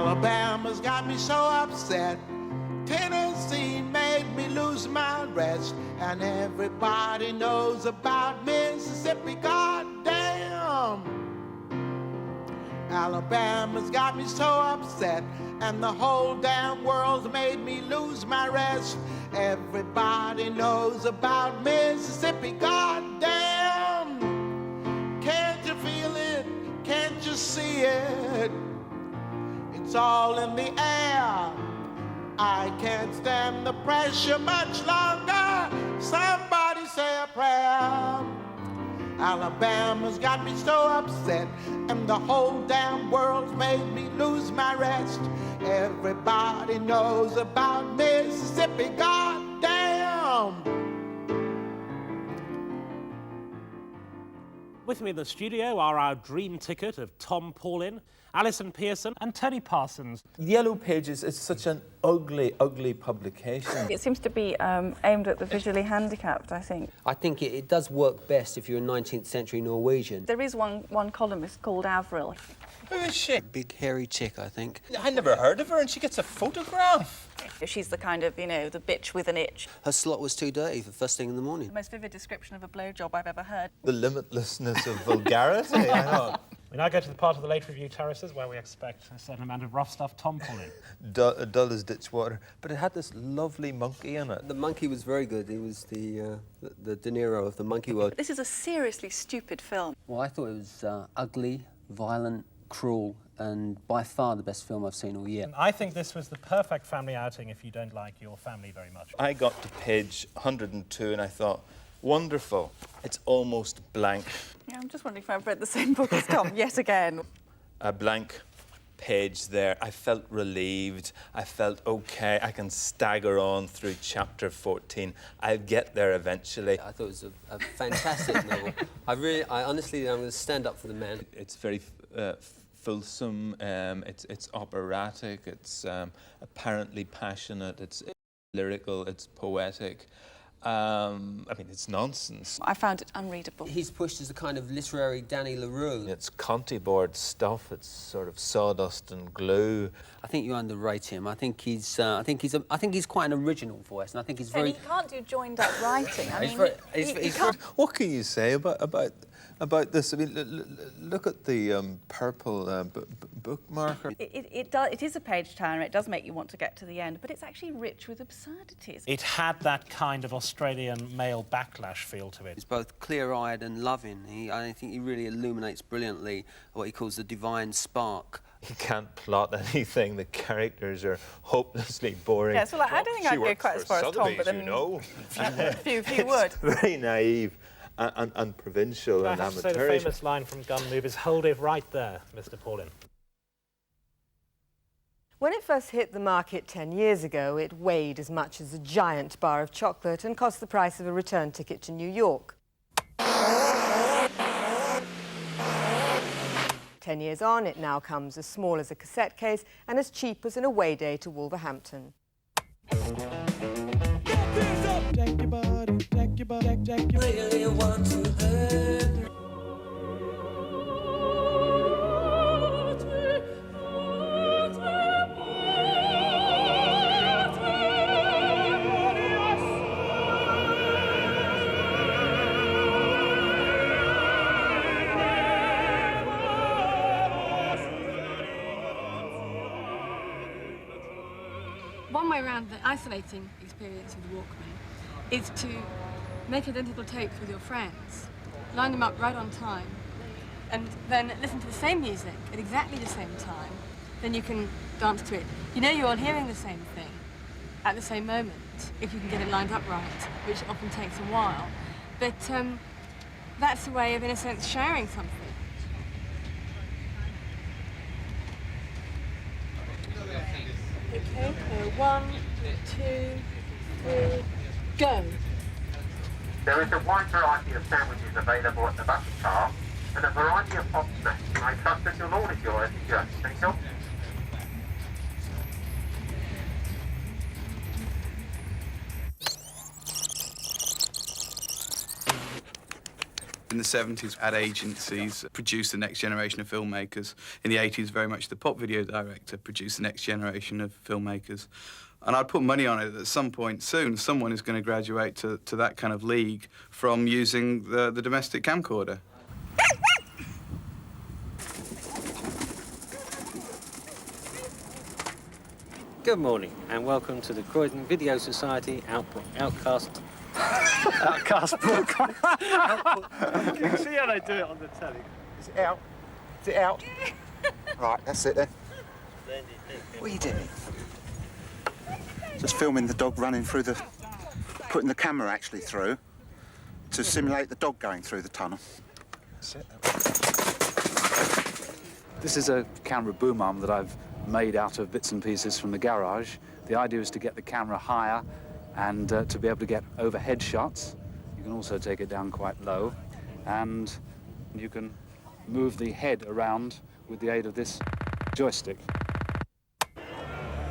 Alabama's got me so upset. Tennessee made me lose my rest. And everybody knows about Mississippi, goddamn. Alabama's got me so upset. And the whole damn world's made me lose my rest. Everybody knows about Mississippi, goddamn. Can't you feel it? Can't you see it? It's all in the air. I can't stand the pressure much longer. Somebody say a prayer. Alabama's got me so upset, and the whole damn world's made me lose my rest. Everybody knows about Mississippi, goddamn. With me in the studio are our dream ticket of Tom Paulin, Alison Pearson and Tony Parsons. Yellow Pages is such an ugly, ugly publication. It seems to be aimed at the visually handicapped, I think. I think it does work best if you're a 19th century Norwegian. There is one columnist called Avril. Who is she? Big hairy chick, I think. I never heard of her, and she gets a photograph. She's the kind of, the bitch with an itch. Her slot was too dirty for first thing in the morning. The most vivid description of a blowjob I've ever heard. The limitlessness of vulgarity, I know. We now go to the part of the late review terraces where we expect a certain amount of rough stuff. Tom Paulin. Dull as ditch water, but it had this lovely monkey in it. The monkey was very good. He was the De Niro of the monkey world. This is a seriously stupid film. Well, I thought it was ugly, violent, cruel, and by far the best film I've seen all year. I think this was the perfect family outing if you don't like your family very much. I got to page 102 and I thought, wonderful, it's almost blank. Yeah, I'm just wondering if I've read the same book as Tom yet again. A blank page there. I felt relieved. I felt okay. I can stagger on through chapter 14. I'll get there eventually. I thought it was a fantastic novel. I honestly, I'm going to stand up for the man. It's very fulsome. It's operatic. It's apparently passionate. It's lyrical. It's poetic. I mean, it's nonsense. I found it unreadable. He's pushed as a kind of literary Danny LaRue. It's Conti board stuff. It's sort of sawdust and glue. I think you underrate him. I think he's quite an original voice, and I think he's very. And he can't do joined-up writing. I mean, he's what can you say about this? I mean, look at the purple bookmarker. It is a page turner. It does make you want to get to the end, but it's actually rich with absurdities. It had that kind of Australian male backlash feel to it. He's both clear-eyed and loving. I think he really illuminates brilliantly what he calls the divine spark. He can't plot anything. The characters are hopelessly boring. Yes, well, I don't think I'd go quite as far as Tom, but then few would. Very naive and provincial and amateurish. I have to say the famous line from Gun Movies, "Hold it right there, Mr. Paulin." When it first hit the market 10 years ago, it weighed as much as a giant bar of chocolate and cost the price of a return ticket to New York. 10 years on, it now comes as small as a cassette case and as cheap as an away day to Wolverhampton. Really want to hurt. One way around the isolating experience of the Walkman is to make identical tapes with your friends, line them up right on time, and then listen to the same music at exactly the same time. Then you can dance to it. You know you're all hearing the same thing at the same moment, if you can get it lined up right, which often takes a while. But that's a way of, in a sense, sharing something. Okay, so 1, 2, 3, go. There is a wide variety of sandwiches available at the button bar and a variety of hot snacks. I trust that you'll all enjoy as you journey. Thank you. In the 70s, ad agencies produced the next generation of filmmakers. In the 80s, very much the pop video director produced the next generation of filmmakers. And I'd put money on it that at some point soon, someone is going to graduate to that kind of league from using the domestic camcorder. Good morning and welcome to the Croydon Video Society Outcast broadcast. You can see how they do it on the telly. Is it out? Is it out? Right, that's it then. What are you doing? Just filming the dog running through putting the camera actually through to simulate the dog going through the tunnel. That's it. This is a camera boom arm that I've made out of bits and pieces from the garage. The idea is to get the camera higher and to be able to get overhead shots. You can also take it down quite low, and you can move the head around with the aid of this joystick.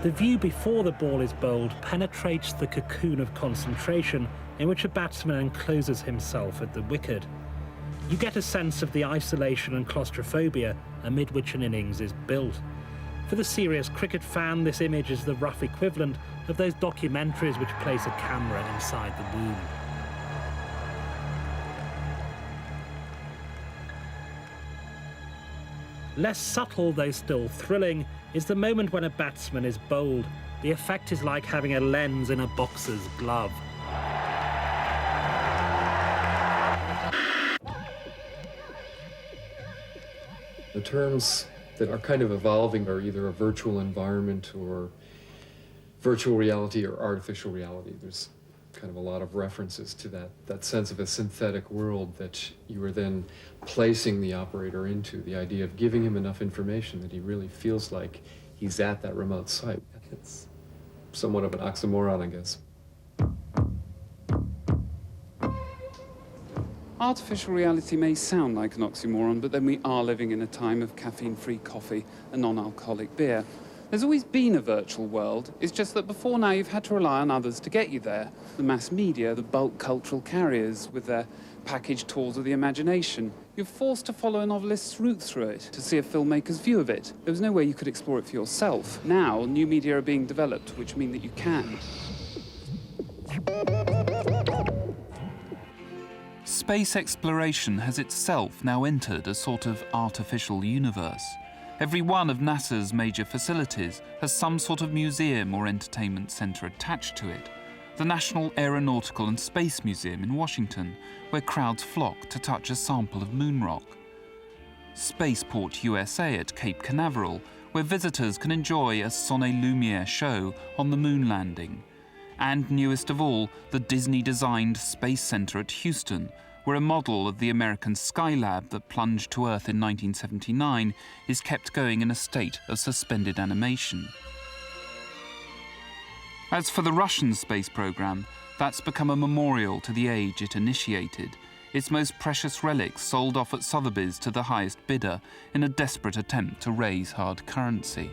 The view before the ball is bowled penetrates the cocoon of concentration in which a batsman encloses himself at the wicket. You get a sense of the isolation and claustrophobia amid which an innings is built. For the serious cricket fan, this image is the rough equivalent of those documentaries which place a camera inside the womb. Less subtle, though still thrilling, is the moment when a batsman is bowled. The effect is like having a lens in a boxer's glove. The terms that are kind of evolving are either a virtual environment or virtual reality or artificial reality. There's kind of a lot of references to that sense of a synthetic world that you are then placing the operator into, the idea of giving him enough information that he really feels like he's at that remote site. It's somewhat of an oxymoron, I guess. Artificial reality may sound like an oxymoron, but then we are living in a time of caffeine-free coffee and non-alcoholic beer. There's always been a virtual world. It's just that before now you've had to rely on others to get you there. The mass media, the bulk cultural carriers with their packaged tours of the imagination. You're forced to follow a novelist's route through it to see a filmmaker's view of it. There was no way you could explore it for yourself. Now, new media are being developed, which mean that you can. Space exploration has itself now entered a sort of artificial universe. Every one of NASA's major facilities has some sort of museum or entertainment center attached to it. The National Aeronautical and Space Museum in Washington, where crowds flock to touch a sample of moon rock. Spaceport USA at Cape Canaveral, where visitors can enjoy a Soleil Lumiere show on the moon landing. And newest of all, the Disney-designed Space Center at Houston, where a model of the American Skylab that plunged to Earth in 1979 is kept going in a state of suspended animation. As for the Russian space program, that's become a memorial to the age it initiated, its most precious relics sold off at Sotheby's to the highest bidder in a desperate attempt to raise hard currency.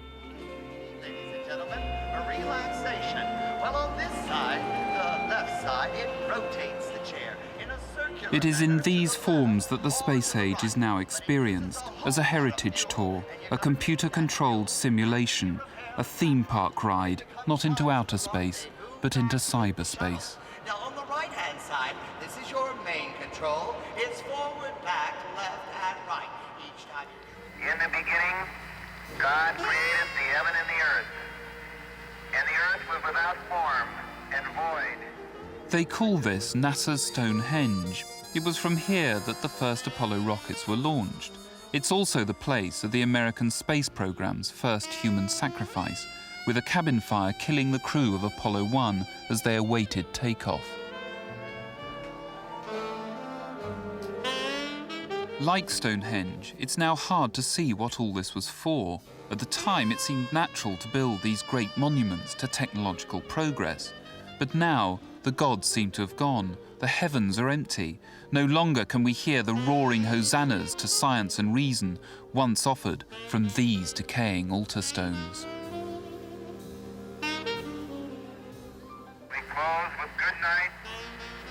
Ladies and gentlemen, a relaxation. Well, on this side, the left side, it rotates the chair in a circular It is in these forms that the space age is now experienced, as a heritage tour, a computer-controlled simulation, a theme park ride, not into outer space, but into cyberspace. Now, on the right-hand side, this is your main control. It's forward, back, left, and right. Each time you... In the beginning, God created the heaven and the earth. And the earth was without form and void. They call this NASA's Stonehenge. It was from here that the first Apollo rockets were launched. It's also the place of the American space program's first human sacrifice, with a cabin fire killing the crew of Apollo 1 as they awaited takeoff. Like Stonehenge, it's now hard to see what all this was for. At the time, it seemed natural to build these great monuments to technological progress. But now, the gods seem to have gone. The heavens are empty. No longer can we hear the roaring hosannas to science and reason once offered from these decaying altar stones. We close with good night,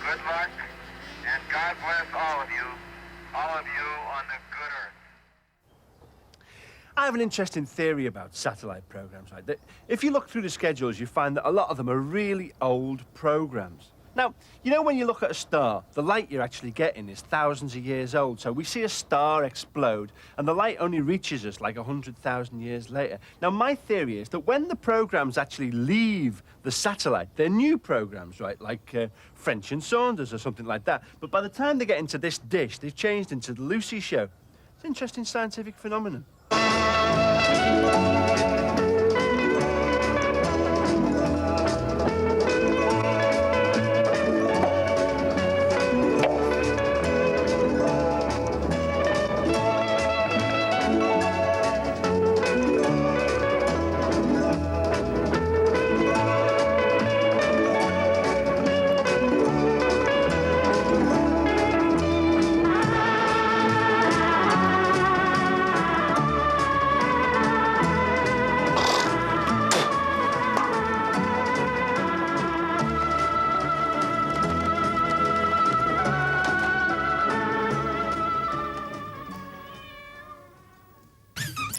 good luck, and God bless all of you all of you on the good earth. I have an interesting theory about satellite programs. Right? That if you look through the schedules, you find that a lot of them are really old programs. Now, you know when you look at a star, the light you're actually getting is thousands of years old. So we see a star explode, and the light only reaches us like 100,000 years later. Now, my theory is that when the programs actually leave the satellite, they're new programs, right? Like French and Saunders or something like that. But by the time they get into this dish, they've changed into the Lucy Show. It's an interesting scientific phenomenon.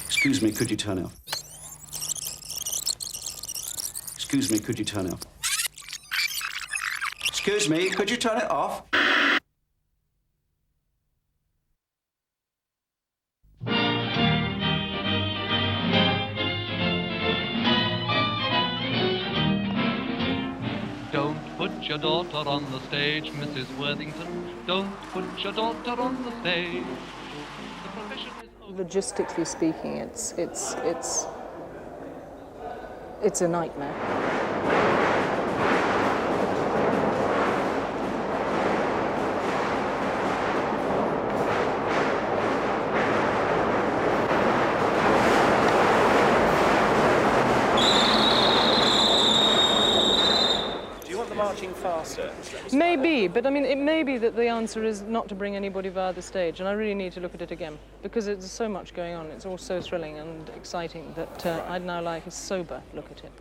Excuse me, could you turn off? Excuse me, could you turn off? Excuse me, could you turn it off? Don't put your daughter on the stage, Mrs. Worthington. Don't put your daughter on the stage. The profession is... Logistically speaking, it's a nightmare. Marching faster? Maybe, but I mean, it may be that the answer is not to bring anybody via the stage, and I really need to look at it again, because there's so much going on. It's all so thrilling and exciting that I'd now like a sober look at it.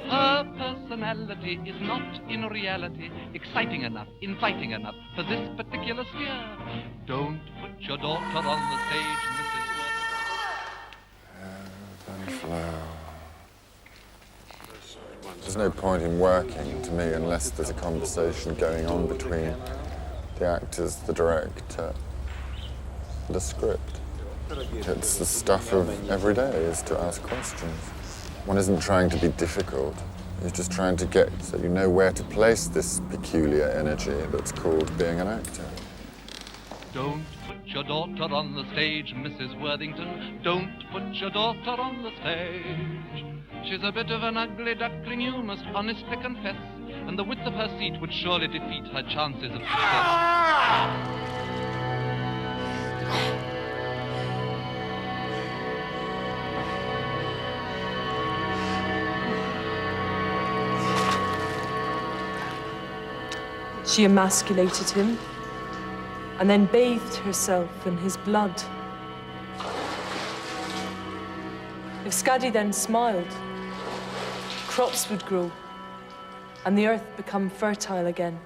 Her personality is not in reality exciting enough, inviting enough for this particular sphere. Don't put your daughter on the stage, Mrs. There's no point in working, to me, unless there's a conversation going on between the actors, the director, the script. It's the stuff of every day, is to ask questions. One isn't trying to be difficult. You're just trying to get so you know where to place this peculiar energy that's called being an actor. Don't put your daughter on the stage, Mrs. Worthington. Don't put your daughter on the stage. She's a bit of an ugly duckling, you must honestly confess, and the width of her seat would surely defeat her chances of success. She emasculated him and then bathed herself in his blood. If Skadi then smiled, crops would grow and the earth become fertile again.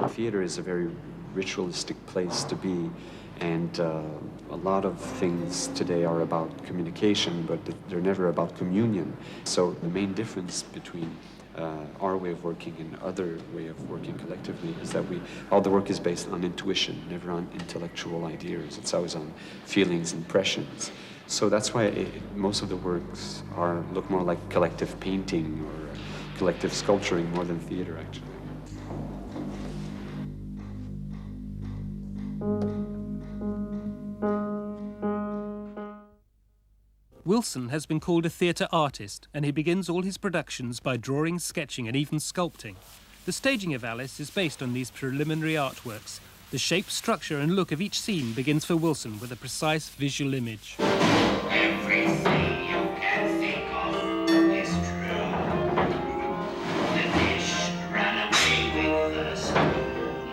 Theatre is a very ritualistic place to be, and a lot of things today are about communication, but they're never about communion. So the main difference between our way of working and other way of working collectively is that all the work is based on intuition, never on intellectual ideas. It's always on feelings, impressions. So that's why most of the works look more like collective painting or collective sculpturing more than theatre, actually. Wilson has been called a theatre artist, and he begins all his productions by drawing, sketching and even sculpting. The staging of Alice is based on these preliminary artworks. The shape, structure and look of each scene begins for Wilson with a precise visual image. Everything you can think of is true. The fish ran away with the spoon.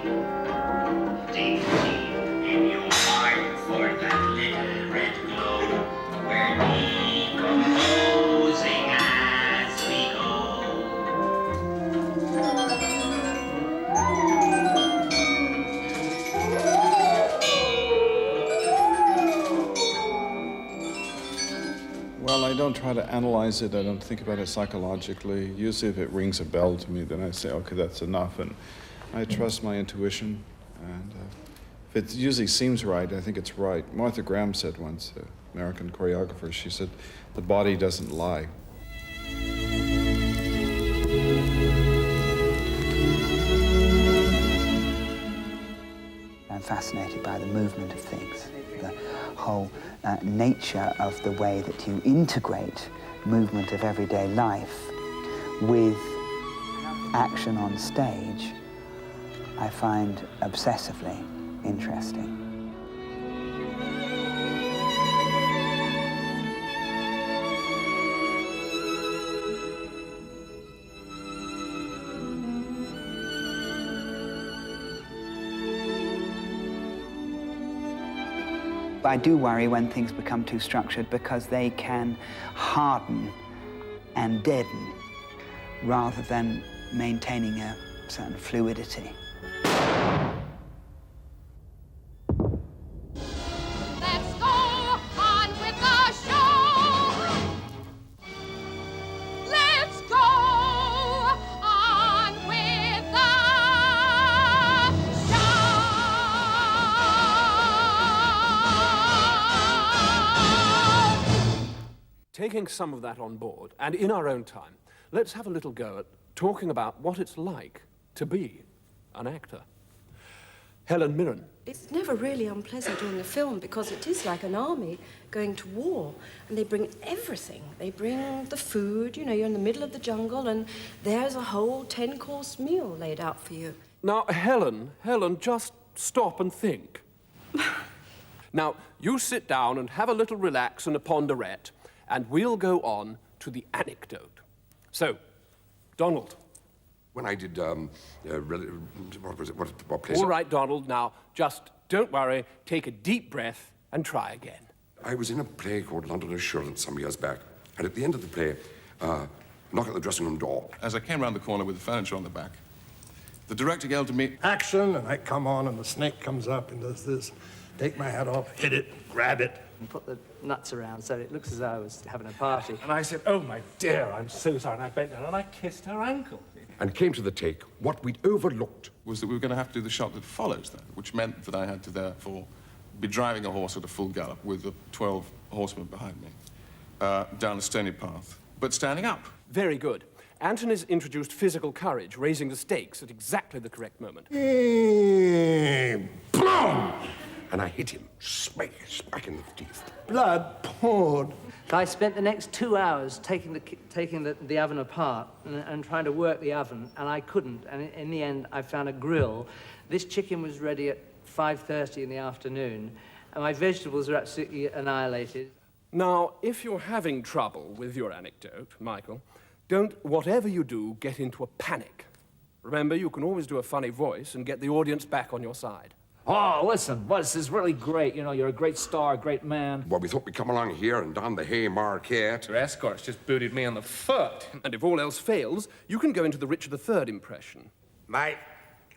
Deep, deep in your don't try to analyze it. I don't think about it psychologically. Usually if it rings a bell to me, then I say, okay, that's enough. And I trust my intuition. And if it usually seems right, I think it's right. Martha Graham said once, American choreographer, she said, the body doesn't lie. I'm fascinated by the movement of things, the whole nature of the way that you integrate movement of everyday life with action on stage, I find obsessively interesting. I do worry when things become too structured because they can harden and deaden rather than maintaining a certain fluidity. Let's go on with the show. Let's go on with the Taking some of that on board, and in our own time, let's have a little go at talking about what it's like to be an actor. Helen Mirren. It's never really unpleasant doing a film because it is like an army going to war, and they bring everything. They bring the food, you know, you're in the middle of the jungle and there's a whole 10-course meal laid out for you. Now, Helen, just stop and think. Now, you sit down and have a little relax and a ponderette, and we'll go on to the anecdote. So, Donald. When I did, what was it, what place? All right, Donald, now, just don't worry, take a deep breath and try again. I was in a play called London Assurance some years back, and at the end of the play, knock at the dressing room door. As I came round the corner with the furniture on the back, the director yelled to me, "Action!" and I come on, and the snake comes up and does this. Take my hat off, hit it, grab it. And put the nuts around so it looks as though I was having a party. And I said, "Oh, my dear, I'm so sorry." And I bent down and I kissed her ankle. And came to the take. What we'd overlooked was that we were going to have to do the shot that follows that, which meant that I had to therefore be driving a horse at a full gallop with the 12 horsemen behind me down a stony path, but standing up. Very good. Antony's introduced physical courage, raising the stakes at exactly the correct moment. Boom! And I hit him, smack in the teeth. Blood poured. I spent the next 2 hours taking the oven apart and trying to work the oven, and I couldn't. And in the end, I found a grill. This chicken was ready at 5:30 in the afternoon, and my vegetables were absolutely annihilated. Now, if you're having trouble with your anecdote, Michael, don't, whatever you do, get into a panic. Remember, you can always do a funny voice and get the audience back on your side. Oh, listen, this is really great. You know, you're a great star, a great man. Well, we thought we'd come along here and down the Haymarket. Your escorts just booted me on the foot. And if all else fails, you can go into the Richard III impression. My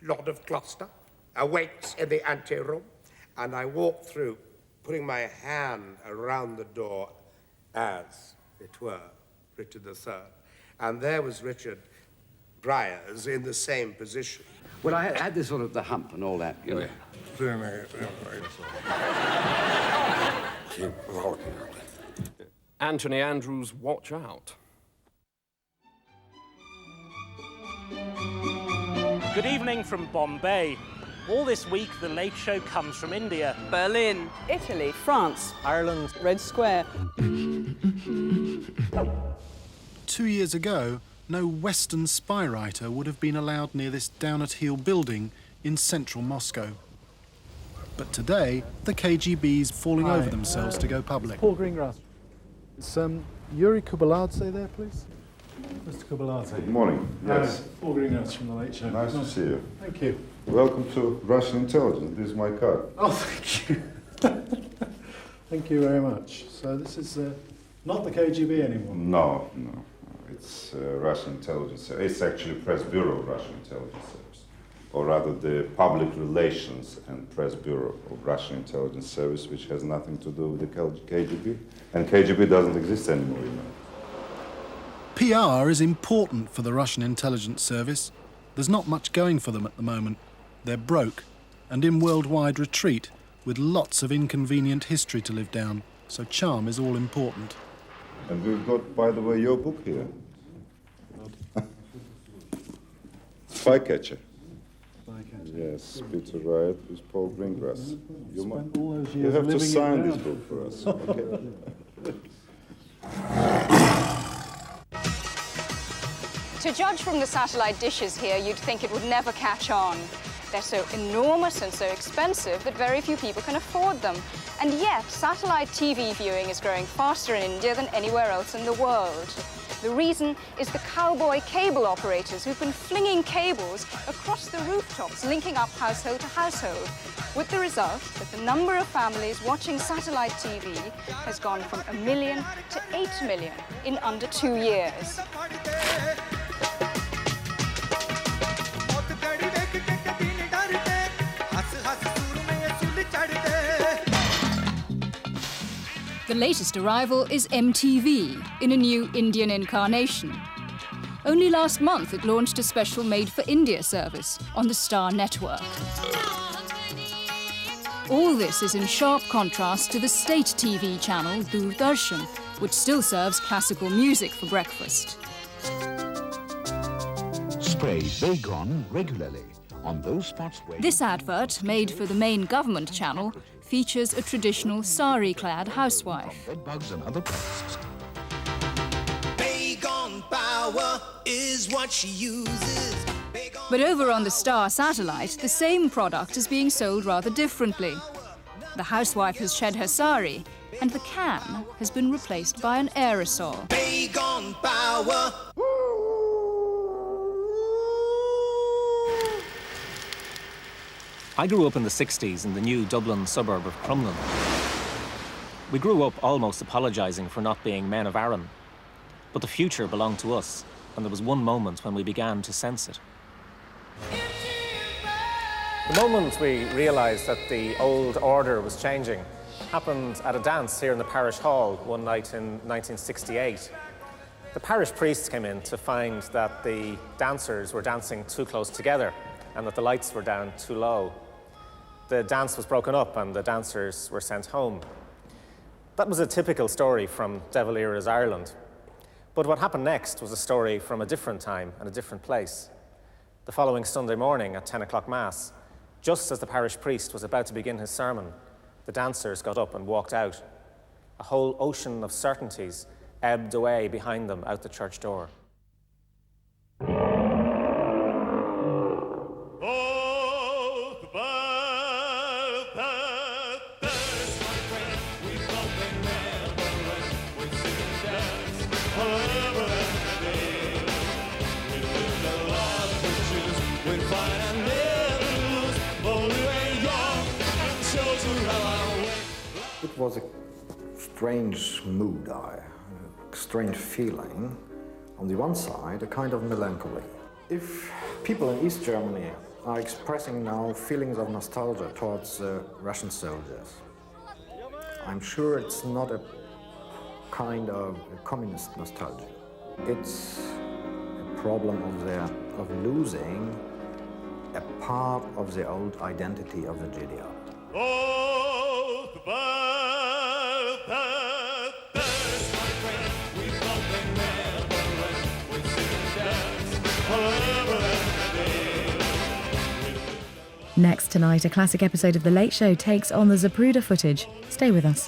Lord of Gloucester awaits in the anteroom, and I walk through, putting my hand around the door as it were, Richard III. And there was Richard Briars in the same position. Well, I had this sort of the hump and all that, you know. Anthony Andrews, watch out. Good evening from Bombay. All this week, The Late Show comes from India. Berlin. Italy. France. Ireland. Red Square. 2 years ago, no Western spy writer would have been allowed near this down-at-heel building in central Moscow. But today, the KGB's falling over themselves to go public. Paul Greengrass. Is Yuri Kubeladze there, please? Mr. Kubeladze. Good morning. Yes. Hi, Paul Greengrass from The Late Show. Nice to see you. Thank you. Welcome to Russian intelligence. This is my card. Oh, thank you. Thank you very much. So this is not the KGB anymore? No. It's Russian intelligence. It's actually Press Bureau Russian intelligence service. or rather the Public Relations and Press Bureau of Russian Intelligence Service, which has nothing to do with the KGB. And KGB doesn't exist anymore, you know. PR is important for the Russian intelligence service. There's not much going for them at the moment. They're broke and in worldwide retreat with lots of inconvenient history to live down, so charm is all important. And we've got, by the way, your book here. Spycatcher. Yes, Peter Riot with Paul Greengrass. You have to sign this book for us. Okay. To judge from the satellite dishes here, you'd think it would never catch on. They're so enormous and so expensive that very few people can afford them. And yet, satellite TV viewing is growing faster in India than anywhere else in the world. The reason is the cowboy cable operators who've been flinging cables across the rooftops, linking up household to household, with the result that the number of families watching satellite TV has gone from 1 million to 8 million in under 2 years. The latest arrival is MTV, in a new Indian incarnation. Only last month it launched a special made-for-India service on the Star network. All this is in sharp contrast to the state TV channel Doordarshan, which still serves classical music for breakfast. Spray Baygon regularly on those spots where... This advert, made for the main government channel, features a traditional sari-clad housewife. Bedbugs and other pests. Baygon power is what she uses. But over on the Star satellite, the same product is being sold rather differently. The housewife has shed her sari, and the can has been replaced by an aerosol. Baygon power. I grew up in the 60s in the new Dublin suburb of Crumlin. We grew up almost apologising for not being men of Arran. But the future belonged to us, and there was one moment when we began to sense it. The moment we realised that the old order was changing happened at a dance here in the parish hall one night in 1968. The parish priest came in to find that the dancers were dancing too close together and that the lights were down too low. The dance was broken up and the dancers were sent home. That was a typical story from De Valera's Ireland. But what happened next was a story from a different time and a different place. The following Sunday morning at 10 o'clock Mass, just as the parish priest was about to begin his sermon, the dancers got up and walked out. A whole ocean of certainties ebbed away behind them out the church door. It was a strange mood, a strange feeling. On the one side, a kind of melancholy. If people in East Germany are expressing now feelings of nostalgia towards Russian soldiers, I'm sure it's not a kind of communist nostalgia. It's a problem of losing a part of the old identity of the GDR. Next tonight, a classic episode of The Late Show takes on the Zapruder footage. Stay with us.